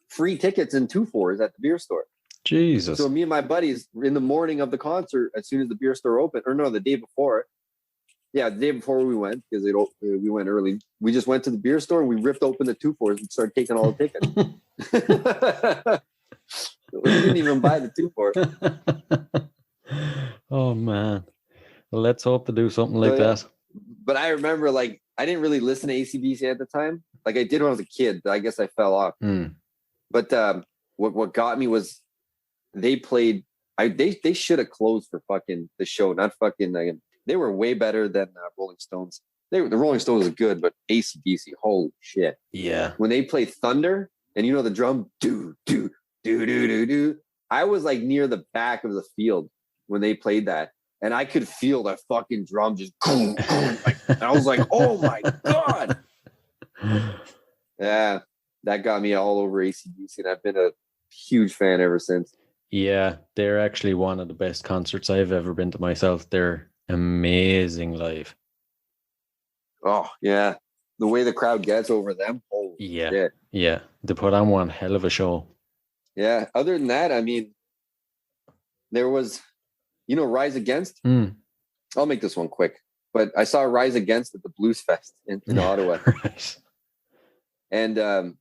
free tickets in 2-4s at the beer store. Jesus. So me and my buddies in the morning of the concert, as soon as the beer store opened, or no, the day before. Yeah, the day before we went, because we went early. We just went to the beer store and we ripped open the 2-4s and started taking all the tickets. We didn't even buy the 2-4. Oh man. Well, let's hope to do something like that. But I remember, like, I didn't really listen to AC/DC at the time. Like I did when I was a kid. I guess I fell off. But what got me was they played. They should have closed for fucking the show, not fucking. Like, they were way better than Rolling Stones. The Rolling Stones are good, but AC/DC, holy shit! Yeah, when they play Thunder, and you know the drum, do do do do do do. I was like near the back of the field when they played that, and I could feel that fucking drum just. And I was like, oh my god! Yeah, that got me all over AC/DC, and I've been a huge fan ever since. Yeah, they're actually one of the best concerts I've ever been to myself. They're amazing live. Oh yeah, the way the crowd gets over them. Holy shit. Yeah, they put on one hell of a show. Yeah. Other than that, I mean, there was, Rise Against. I'll make this one quick, but I saw Rise Against at the Blues Fest in Ottawa, right. And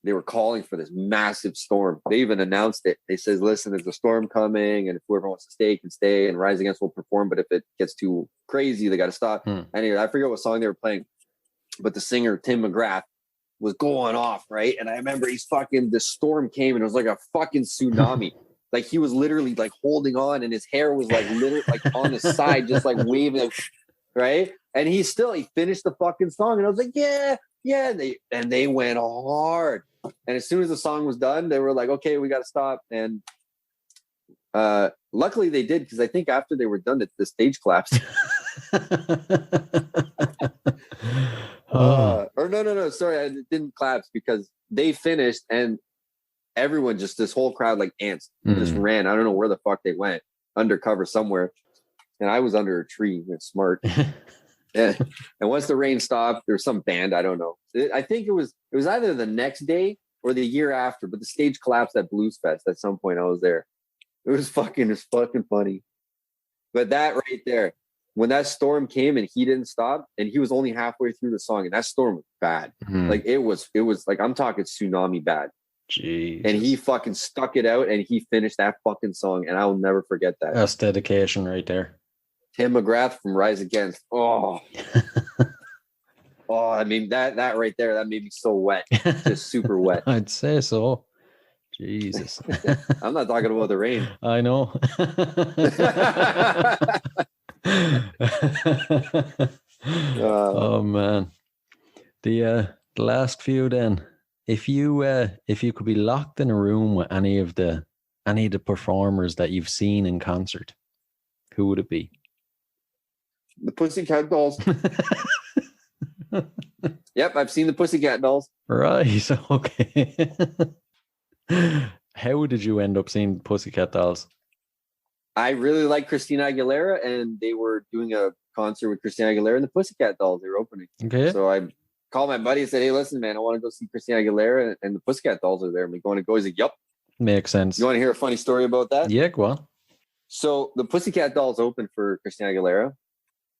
they were calling for this massive storm. They even announced it. They said, listen, there's a storm coming, and if whoever wants to stay can stay, and Rise Against will perform, but if it gets too crazy, they got to stop. Anyway, I forget what song they were playing, but the singer, Tim McGrath, was going off, right? And I remember the storm came, and it was like a fucking tsunami. Like, he was literally, like, holding on, and his hair was, like, literally, like, on the side, just, like, waving, like, right? And he finished the fucking song, and I was like, yeah. And they went hard. And as soon as the song was done, they were like, okay, we got to stop. And luckily they did, because I think after they were done, the stage collapsed. Or no, sorry, it didn't collapse, because they finished and everyone, just this whole crowd, like ants, just ran. I don't know where the fuck they went, undercover somewhere. And I was under a tree. It's smart. And once the rain stopped, there was some band, I don't know. I think it was either the next day or the year after, but the stage collapsed at Blues Fest. At some point I was there. It was fucking funny. But that right there, when that storm came and he didn't stop, and he was only halfway through the song, and that storm was bad. Like it was like, I'm talking tsunami bad. Jeez. And he fucking stuck it out, and he finished that fucking song, and I'll never forget that. That's dedication right there. Tim McGrath from Rise Against. Oh, I mean, that right there, that made me so wet, just super wet. I'd say so. Jesus. I'm not talking about the rain. I know. Oh man. The last few then. If you could be locked in a room with any of the performers that you've seen in concert, who would it be? The Pussycat Dolls. Yep, I've seen the Pussycat Dolls. Right. Okay. How did you end up seeing Pussycat Dolls? I really like Christina Aguilera, and they were doing a concert with Christina Aguilera and the Pussycat Dolls. They were opening. Okay. So I called my buddy and said, "Hey, listen, man, I want to go see Christina Aguilera, and the Pussycat Dolls are there." I'm going to go. He's like, "Yep." Makes sense. You want to hear a funny story about that? Yeah, go on. So the Pussycat Dolls opened for Christina Aguilera,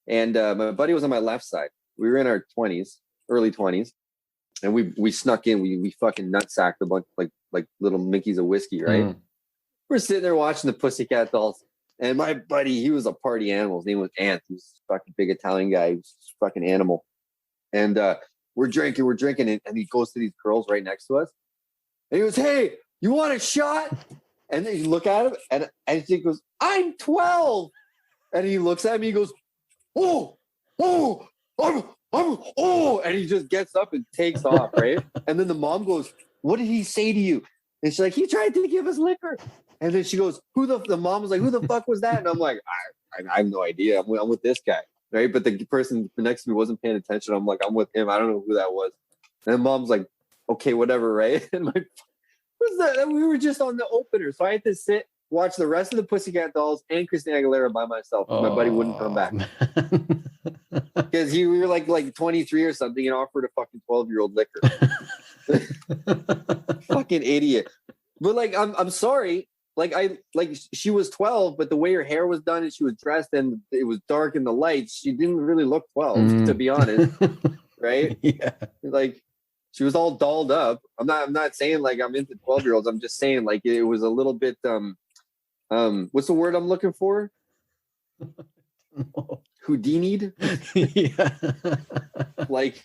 and my buddy was on my left side. We were in our 20s, early 20s, and we snuck in. We fucking nutsacked a bunch like little Mickeys of whiskey, right? Mm. We're sitting there watching the Pussycat Dolls, and my buddy, he was a party animal. His name was Ant. He was a fucking big Italian guy. He was a fucking animal. And we're drinking, and he goes to these girls right next to us, and he goes, "Hey, you want a shot?" And then you look at him, and he goes, "I'm 12." And he looks at me, he goes, "Oh, and he just gets up and takes off, right? And then the mom goes, "What did he say to you?" And she's like, "He tried to give us liquor." And then she goes, the mom was like, "Who the fuck was that?" And I'm like, I have no idea. I'm with this guy, right? But the person next to me wasn't paying attention. I'm like, I'm with him. I don't know who that was. And the mom's like, "Okay, whatever," right? And my, what's that? We were just on the opener, so I had to watch the rest of the Pussycat Dolls and Christina Aguilera by myself. My buddy wouldn't come back because we were like 23 or something and offered a fucking 12-year-old liquor. Fucking idiot. But like, I'm sorry. She was 12, but the way her hair was done and she was dressed and it was dark in the lights, she didn't really look 12, to be honest. Right? Yeah. Like, she was all dolled up. I'm not saying like I'm into 12-year-olds. I'm just saying like it was a little bit what's the word I'm looking for? Houdini'd. Yeah. Like,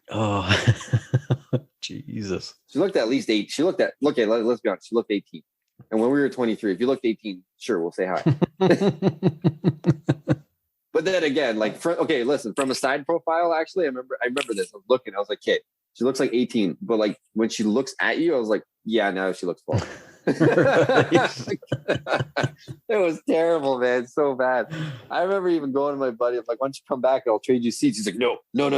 oh, Jesus. she looked at least 8. Let's be honest. She looked 18. And when we were 23, if you looked 18, sure, we'll say hi. But then again, like, listen, from a side profile, actually, I remember this. I was looking, I was like, "Okay, she looks like 18." But like, when she looks at you, I was like, "Yeah, now she looks 12." It was terrible, man. So bad. I remember even going to my buddy, I'm like, "Why don't you come back and I'll trade you seats?" He's like, No. I'm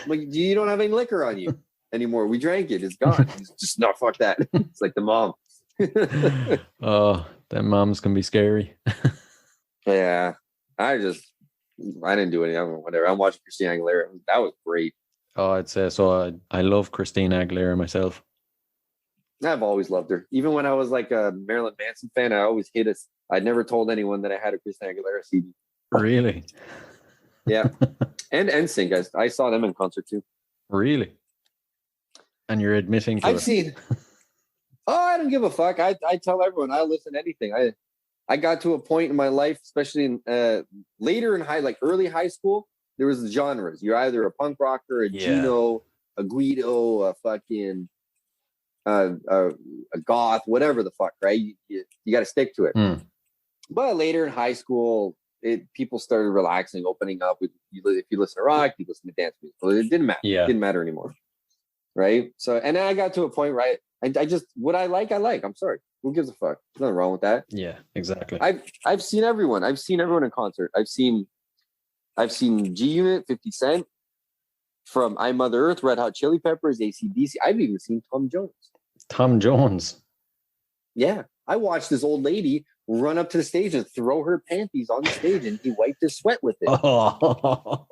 like, "You don't have any liquor on you anymore. We drank it. It's gone." He's just, "No, fuck that." It's like the mom. Oh, them moms can be scary. Yeah. I didn't do anything. Whatever. I'm watching Christina Aguilera. That was great. Oh, I'd say so. I love Christina Aguilera myself. I've always loved her. Even when I was like a Marilyn Manson fan, I always hated it. I'd never told anyone that I had a Christina Aguilera CD. Really? Yeah. And NSYNC. I saw them in concert too. Really? And you're admitting to I've seen. Oh, I don't give a fuck. I tell everyone I'll listen to anything. I got to a point in my life, especially in later in early high school, there was the genres. You're either a punk rocker, a Gino, a Guido, a fucking a goth, whatever the fuck, right? You got to stick to it. Mm. But later in high school, people started relaxing, opening up. If you listen to rock, you listen to dance music. So it didn't matter. Yeah. It didn't matter anymore, right? So, and then I got to a point, right? I just, what I like. I'm sorry. Who gives a fuck? There's nothing wrong with that. Yeah, exactly. I've seen everyone. I've seen everyone in concert. I've seen G Unit, 50 Cent, from I Mother Earth, Red Hot Chili Peppers, AC/DC. I've even seen Tom Jones. Tom Jones. Yeah. I watched this old lady run up to the stage and throw her panties on the stage, and he wiped his sweat with it. Oh.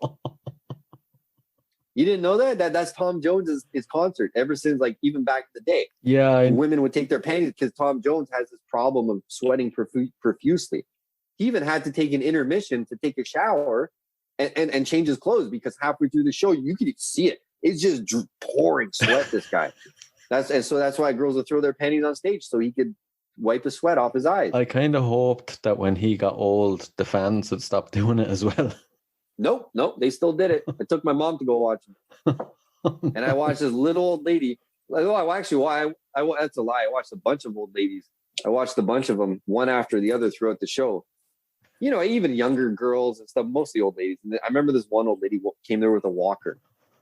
You didn't know that? That's Tom Jones' his concert ever since, like, even back in the day. Yeah. Women would take their panties because Tom Jones has this problem of sweating profusely. He even had to take an intermission to take a shower and change his clothes, because halfway through the show, you could see it. It's just pouring sweat, this guy. So that's why girls would throw their panties on stage, so he could wipe the sweat off his eyes. I kind of hoped that when he got old, the fans would stop doing it as well. Nope, they still did it. I took my mom to go watch him. And I watched this little old lady. That's a lie. I watched a bunch of old ladies. I watched a bunch of them, one after the other, throughout the show. even younger girls and stuff, mostly old ladies. And I remember this one old lady came there with a walker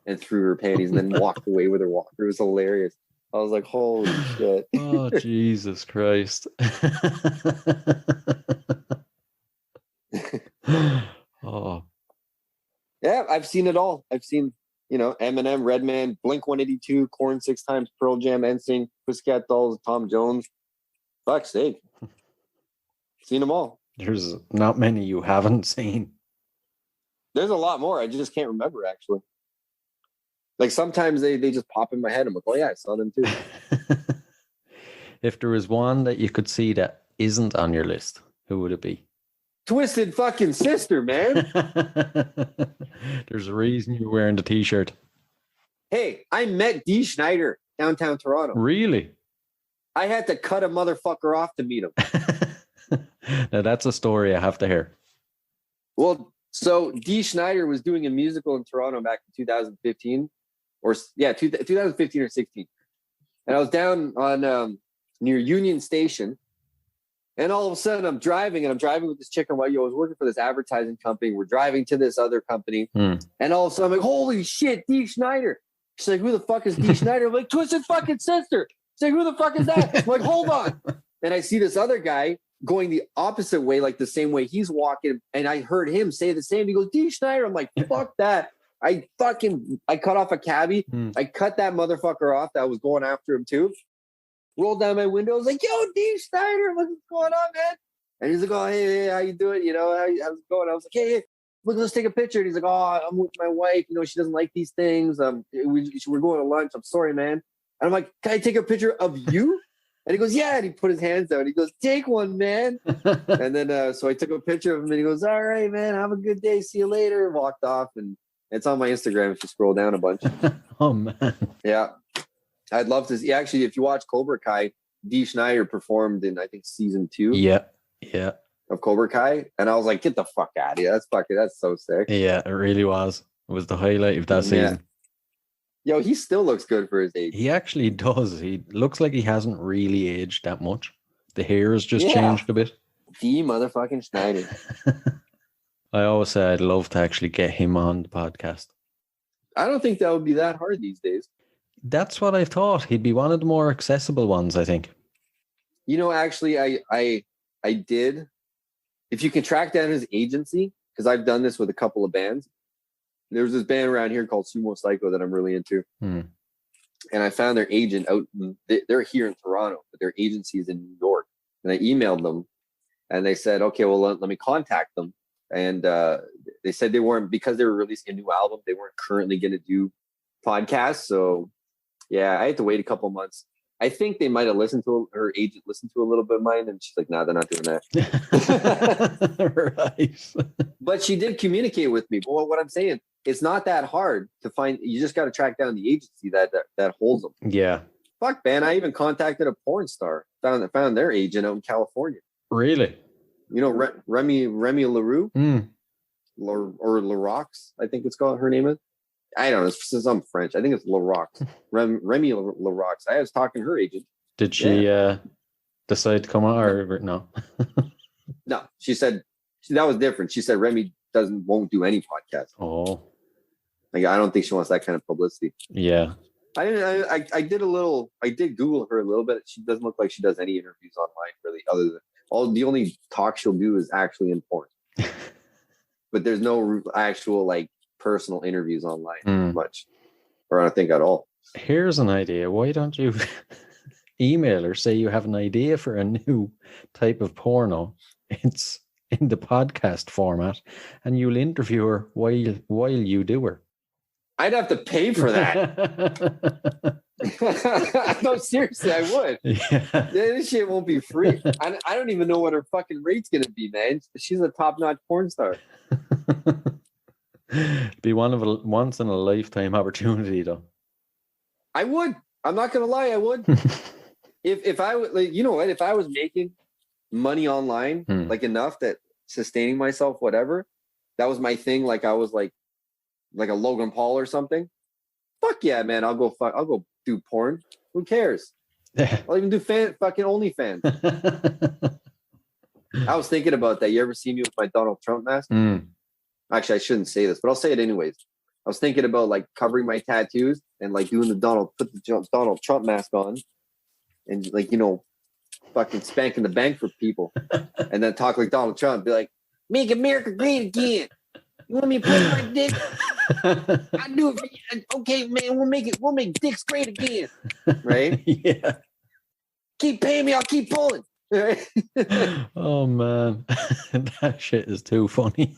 and threw her panties and then walked away with her walker. It was hilarious. I was like, holy shit. Oh, Jesus Christ. Oh. Yeah, I've seen it all. I've seen, Eminem, Redman, Blink-182, Korn 6 times, Pearl Jam, NSYNC, Pussycat Dolls, Tom Jones. Fuck's sake. Seen them all. There's not many you haven't seen. There's a lot more. I just can't remember, actually. Like sometimes they just pop in my head. I'm like, oh yeah, I saw them too. If there was one that you could see that isn't on your list, who would it be? Twisted fucking Sister, man. There's a reason you're wearing the t-shirt. Hey, I met Dee Schneider downtown Toronto. Really? I had to cut a motherfucker off to meet him. Now that's a story I have to hear. Well, so Dee Schneider was doing a musical in Toronto back in 2015 2015 or 16. And I was down on near Union Station. And all of a sudden I'm driving with this chick. I was working for this advertising company. We're driving to this other company. And all of a sudden I'm like, holy shit, Dee Schneider. She's like, who the fuck is Dee Schneider? I'm like, Twisted fucking Sister. She's like, who the fuck is that? I'm like, hold on. And I see this other guy going the opposite way, like the same way he's walking. And I heard him say the same. He goes, Dee Schneider. I'm like, fuck that. I cut off a cabbie. I cut that motherfucker off that was going after him too. Rolled down my window. I was like, yo, Dee Schneider, what's going on, man? And he's like, oh, hey, how you doing? How's it going? I was like, hey, look, let's take a picture. And he's like, oh, I'm with my wife. She doesn't like these things. We're going to lunch. I'm sorry, man. And I'm like, can I take a picture of you? And he goes, yeah. And he put his hands out. He goes, take one, man. And then, so I took a picture of him and he goes, all right, man, have a good day. See you later. Walked off. And it's on my Instagram if you scroll down a bunch. Oh, man. Yeah. I'd love to see. Actually, if you watch Cobra Kai, Dee Schneider performed in, I think, season 2. Yeah. Of Cobra Kai. And I was like, get the fuck out of here. That's so sick. Yeah, it really was. It was the highlight of that season. Yo, he still looks good for his age. He actually does. He looks like he hasn't really aged that much. The hair has just changed a bit. Dee motherfucking Schneider. I always say I'd love to actually get him on the podcast. I don't think that would be that hard these days. That's what I thought. He'd be one of the more accessible ones, I think. Actually, I did. If you can track down his agency, because I've done this with a couple of bands. There's this band around here called Sumo Psycho that I'm really into. And I found their agent out. They're here in Toronto, but their agency is in New York. And I emailed them and they said, okay, well, let me contact them. And they said they weren't, because they were releasing a new album, they weren't currently going to do podcasts. So yeah, I had to wait a couple months. I think they might have her agent listened to a little bit of mine, and she's like, nah, they're not doing that. Right. But she did communicate with me. Well, what I'm saying, it's not that hard to find. You just got to track down the agency that holds them. Yeah. Fuck, man. I even contacted a porn star. Found their agent out in California. Really? Remy LaRue? Or LaRox, I think it's called. Her name is. I don't know. It's some French. I think it's LaRox. Remy LaRox. I was talking to her agent. Did she decide to come on or no? No, she said that was different. She said Remy won't do any podcast. Oh, like I don't think she wants that kind of publicity. Yeah, I did Google her a little bit. She doesn't look like she does any interviews online really, other than the only talk she'll do is actually in porn. But there's no actual like personal interviews online much, or I don't think at all. Here's an idea. Why don't you email or say you have an idea for a new type of porno? It's in the podcast format, and you'll interview her while you do her. I'd have to pay for that. No, seriously, I would. Yeah. This shit won't be free. I don't even know what her fucking rate's gonna be, man. She's a top-notch porn star. Be one of a once in a lifetime opportunity, though. I would. I'm not gonna lie. I would. if I would, like, you know what? If I was making money online, like enough that sustaining myself, whatever, that was my thing. Like I was like a Logan Paul or something. Fuck yeah, man! I'll go do porn. Who cares? I'll even do fucking OnlyFans. I was thinking about that. You ever see me with my Donald Trump mask? Actually, I shouldn't say this, but I'll say it anyways. I was thinking about like covering my tattoos and like doing put the Donald Trump mask on and like, fucking spanking the bank for people and then talk like Donald Trump, be like, make America great again. You want me to play my dick? I do it for you. Okay, man, we'll make dicks great again. Right? Yeah. Keep paying me, I'll keep pulling. Right? Oh man. That shit is too funny.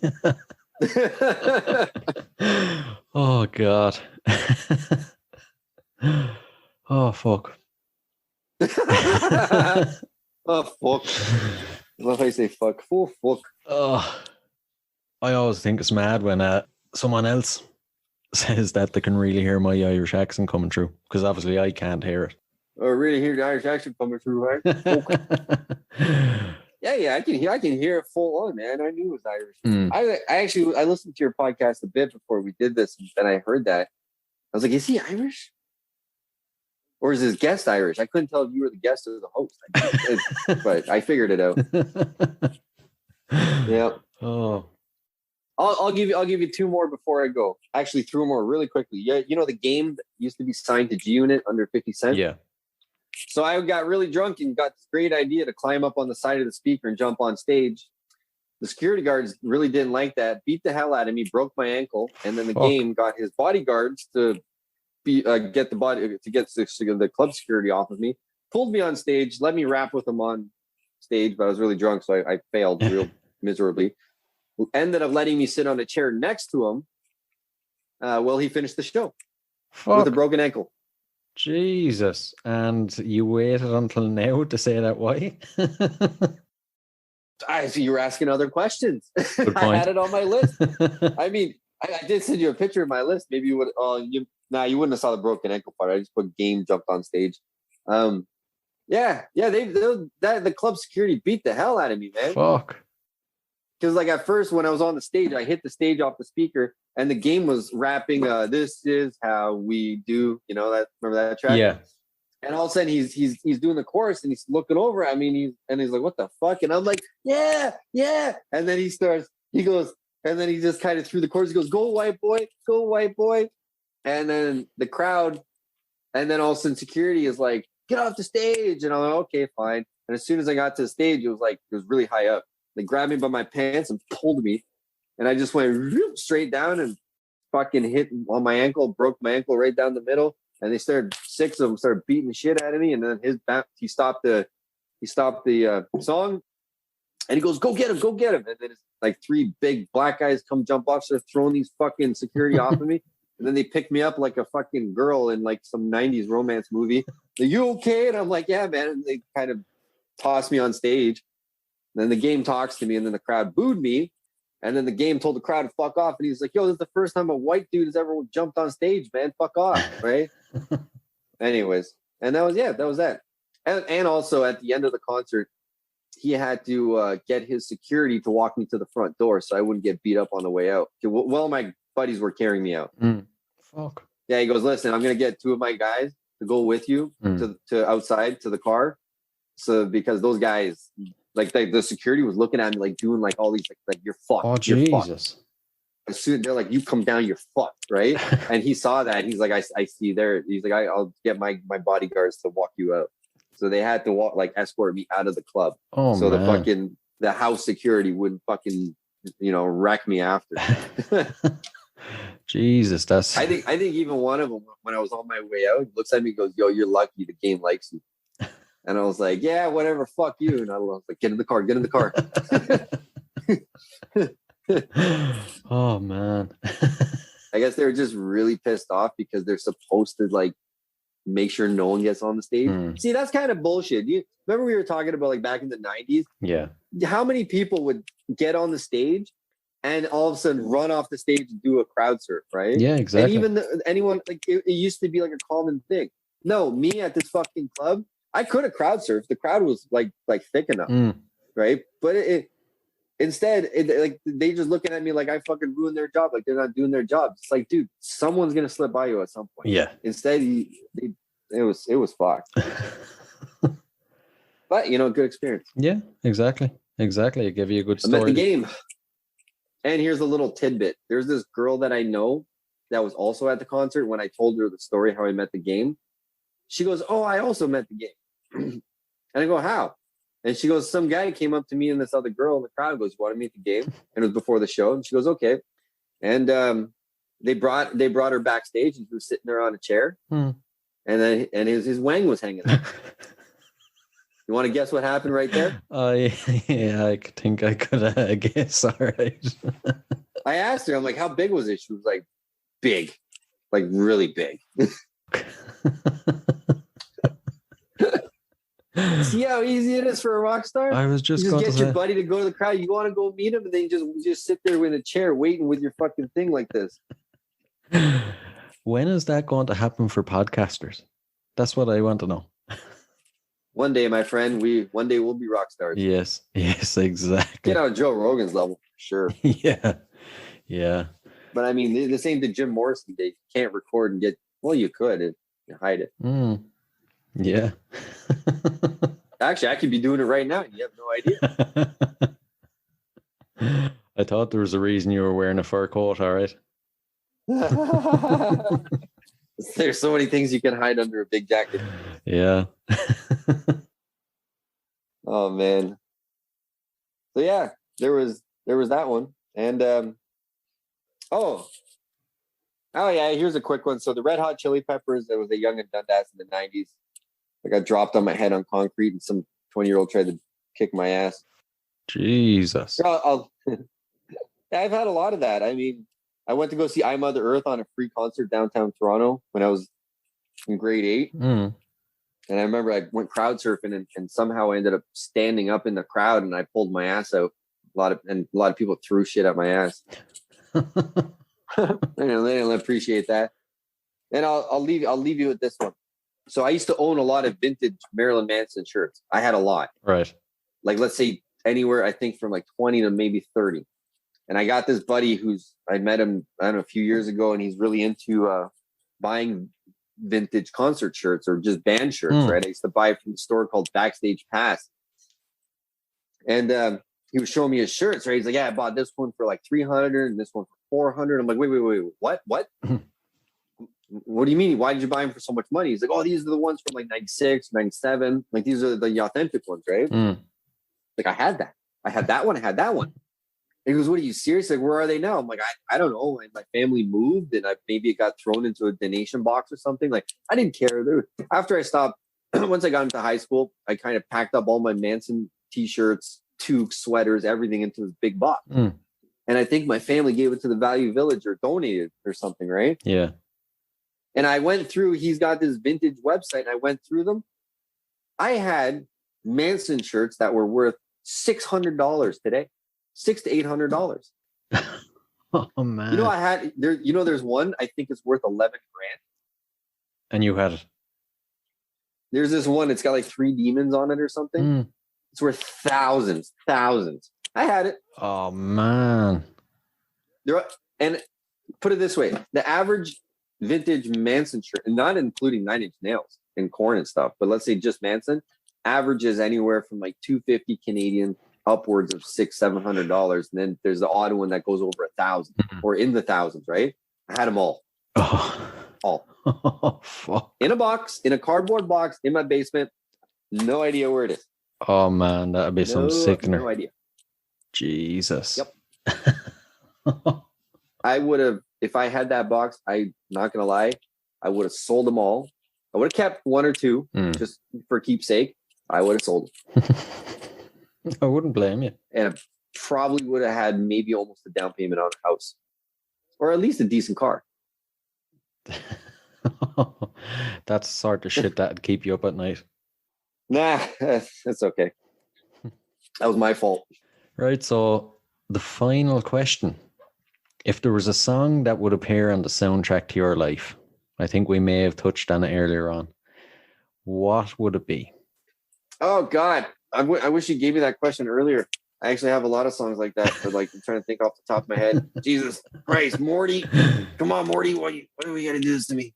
Oh god. Oh fuck. Oh fuck. I love how you say fuck. Oh fuck. Oh, I always think it's mad when someone else says that they can really hear my Irish accent coming through, because obviously I can't hear it. Oh, really hear the Irish accent coming through, right? Yeah, I can hear it full on, man. I knew it was Irish. I listened to your podcast a bit before we did this, and I heard that. I was like, is he Irish? Or is his guest Irish? I couldn't tell if you were the guest or the host. But I figured it out. Yeah. Oh. I'll give you two more before I go. Actually, three more really quickly. Yeah, the game that used to be signed to G Unit under 50 Cent? Yeah. So I got really drunk and got this great idea to climb up on the side of the speaker and jump on stage. The security guards really didn't like that, beat the hell out of me, broke my ankle, and then the game got his bodyguards to get the club security off of me, pulled me on stage, let me rap with him on stage, but I was really drunk, so I failed real miserably. Ended up letting me sit on a chair next to him while he finished the show with a broken ankle. Jesus. And you waited until now to say that? Why? I see you were asking other questions. I had it on my list. I mean, I did send you a picture of my list. Maybe you would. You wouldn't have saw the broken ankle part. I just put game jumped on stage. The club security beat the hell out of me, man. Fuck. Because like at first when I was on the stage, I hit the stage off the speaker, and the game was rapping. This is how we do. That? Remember that track? Yeah. And all of a sudden he's doing the chorus and he's looking over at me and he's like, what the fuck? And I'm like, yeah. And then he goes, and then he just kind of threw the chorus. He goes, go white boy. And then the crowd, and then all of a sudden security is like, get off the stage. And I'm like, okay, fine. And as soon as I got to the stage, it was really high up. They grabbed me by my pants and pulled me. And I just went straight down and fucking hit on my ankle, broke my ankle right down the middle. And they six of them started beating the shit out of me. And then he stopped the song, and he goes, go get him. And then it's like three big black guys come jump off, start throwing these fucking security off of me. And then they pick me up like a fucking girl in like some 90s romance movie. Are you okay? And I'm like, yeah, man. And they kind of toss me on stage. And then the game talks to me, and then the crowd booed me. And then the game told the crowd to fuck off. And he's like, yo, this is the first time a white dude has ever jumped on stage, man. Fuck off, right? Anyways. And that was that. And also at the end of the concert, he had to get his security to walk me to the front door so I wouldn't get beat up on the way out. Well, my buddies were carrying me out. Fuck. Yeah, he goes, listen, I'm going to get two of my guys to go with you to outside to the car. So because those guys... Like the security was looking at me like doing like all these like you're fucked. Oh Jesus! As soon they're like, you come down, you're fucked, right? And he saw that. He's like, I see there. He's like, I'll get my bodyguards to walk you out. So they had to escort me out of the club. Oh, so man. the house security wouldn't fucking wreck me after. Jesus, that's. I think even one of them, when I was on my way out, looks at me and goes, "Yo, you're lucky. The game likes you." And I was like, yeah, whatever, fuck you. And I was like, get in the car. Oh, man. I guess they were just really pissed off because they're supposed to like make sure no one gets on the stage. See, that's kind of bullshit. Remember we were talking about like back in the 90s? Yeah. How many people would get on the stage and all of a sudden run off the stage and do a crowd surf, right? Yeah, exactly. And even anyone, like it used to be like a common thing. No, me at this fucking club, I could have crowd surfed. The crowd was like thick enough, right? But instead, they just looking at me like I fucking ruined their job. Like they're not doing their job. It's like, dude, someone's gonna slip by you at some point. Yeah. Instead, it was fucked. But good experience. Yeah, exactly. Exactly. It gave you a good I met the story. game. And here's a little tidbit. There's this girl that I know that was also at the concert. When I told her the story, how I met the game, she goes, "Oh, I also met the game." And I go, "How?" And she goes, "Some guy came up to me and this other girl in the crowd goes, 'Want to meet the game?' And it was before the show." And she goes, "Okay." And they brought her backstage, and she was sitting there on a chair. And then his wang was hanging out. You want to guess what happened right there? Yeah, I think I could guess. All right. I asked her, I'm like, "How big was it?" She was like, "Big, like really big." See how easy it is for a rock star? I was just you going get to your say, buddy to go to the crowd. You want to go meet him, and then you just sit there in a chair waiting with your fucking thing like this. when is that going to happen for podcasters? That's what I want to know. One day, my friend, one day we'll be rock stars. Yes, exactly. Get on Joe Rogan's level, for sure. Yeah. But I mean, the same to Jim Morrison. They can't record and get. Well, you could you hide it. Yeah. Actually, I could be doing it right now, and you have no idea. I thought there was a reason you were wearing a fur coat. All right. There's so many things you can hide under a big jacket. Yeah. Oh man. So yeah, there was that one, and oh yeah, here's a quick one. So the Red Hot Chili Peppers, there was a Young and Dundas in the 90s. I got dropped on my head on concrete, and some 20-year-old tried to kick my ass. Jesus. I've had a lot of that. I mean, I went to go see I Mother Earth on a free concert downtown Toronto when I was in grade 8. And I remember I went crowd surfing and somehow I ended up standing up in the crowd and I pulled my ass out. A lot of people threw shit at my ass. They didn't appreciate that. And I'll leave you with this one. So I used to own a lot of vintage Marilyn Manson shirts. I had a lot. Right. Like, let's say anywhere, I think from like 20 to maybe 30. And I got this buddy I met him, I don't know, a few years ago, and he's really into buying vintage concert shirts or just band shirts, right? I used to buy from a store called Backstage Pass. And he was showing me his shirts, right? He's like, "Yeah, I bought this one for like $300 and this one for $400. I'm like, wait, what? What do you mean? Why did you buy them for so much money? He's like, "Oh, these are the ones from like 96, 97. Like, these are the authentic ones, right?" Like, I had that. I had that one. I had that one. He goes, "What are you serious? Like, where are they now?" I'm like, I don't know. And my family moved and maybe it got thrown into a donation box or something. Like, I didn't care. After I stopped, once I got into high school, I kind of packed up all my Manson t-shirts, toques, sweaters, everything into this big box. And I think my family gave it to the Value Village or donated or something, right? Yeah. And I went through, he's got this vintage website, and I went through them. I had Manson shirts that were worth $600 today. $600 to $800. Oh man! You know, I had there. You know, there's one I think it's worth $11,000. And you had it. There's this one. It's got like 3 demons on it or something. It's worth thousands. I had it. Oh man! And put it this way: the average vintage Manson shirt, not including 9 Inch Nails and Korn and stuff, but let's say just Manson, averages anywhere from like $250 Canadian. Upwards of $600-$700, and then there's the odd one that goes over 1,000 or in the thousands, right? I had them all. All. Oh, fuck. In a box, in a cardboard box, in my basement. No idea where it is. Oh man, that'd be some sickener. No idea. Jesus. Yep. I would have, if I had that box, I'm not gonna lie, I would have sold them all. I would have kept 1 or 2 just for keepsake. I would have sold them. I wouldn't blame you. And I probably would have had maybe almost a down payment on a house. Or at least a decent car. That's the sort of shit that'd keep you up at night. Nah, that's okay. That was my fault. Right, so the final question. If there was a song that would appear on the soundtrack to your life, I think we may have touched on it earlier on, what would it be? Oh, God. I wish you gave me that question earlier. I actually have a lot of songs like that, but like I'm trying to think off the top of my head. Jesus Christ, Morty. Come on, Morty. Why do we gotta do this to me?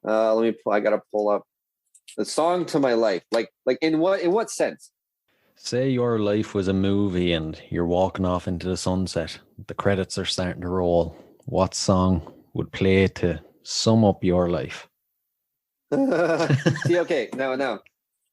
I gotta pull up the song to my life. Like in what sense? Say your life was a movie and you're walking off into the sunset. The credits are starting to roll. What song would play to sum up your life? See, okay, now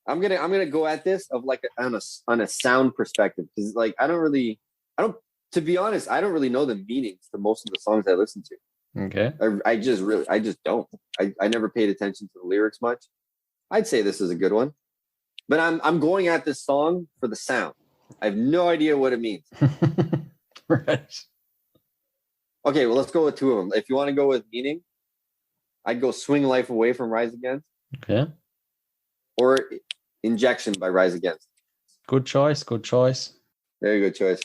I'm gonna go at this of like on a sound perspective, because like to be honest, I don't really know the meanings to most of the songs I listen to. Okay. I just don't. I never paid attention to the lyrics much. I'd say this is a good one, but I'm going at this song for the sound. I have no idea what it means. Right. Okay, well, let's go with two of them. If you want to go with meaning, I'd go "Swing Life Away" from Rise Against. Okay. Or "Injection" by Rise Against. Good choice. Good choice. Very good choice.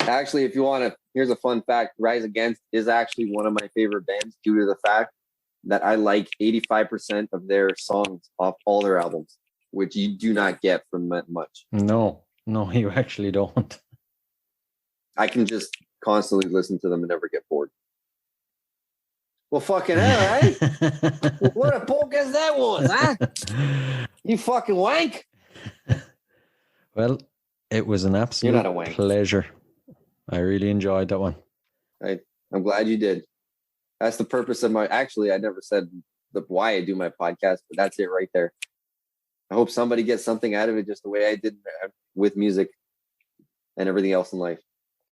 Actually, if you want to, here's a fun fact. Rise Against is actually one of my favorite bands due to the fact that I like 85% of their songs off all their albums, which you do not get from much. No, you actually don't. I can just constantly listen to them and never get bored. Well, fucking hell, right? What a podcast that was, huh? You fucking wank. Well, it was an absolute pleasure. I really enjoyed that one. I'm glad you did. That's the purpose of actually, I never said why I do my podcast, but that's it right there. I hope somebody gets something out of it just the way I did with music and everything else in life.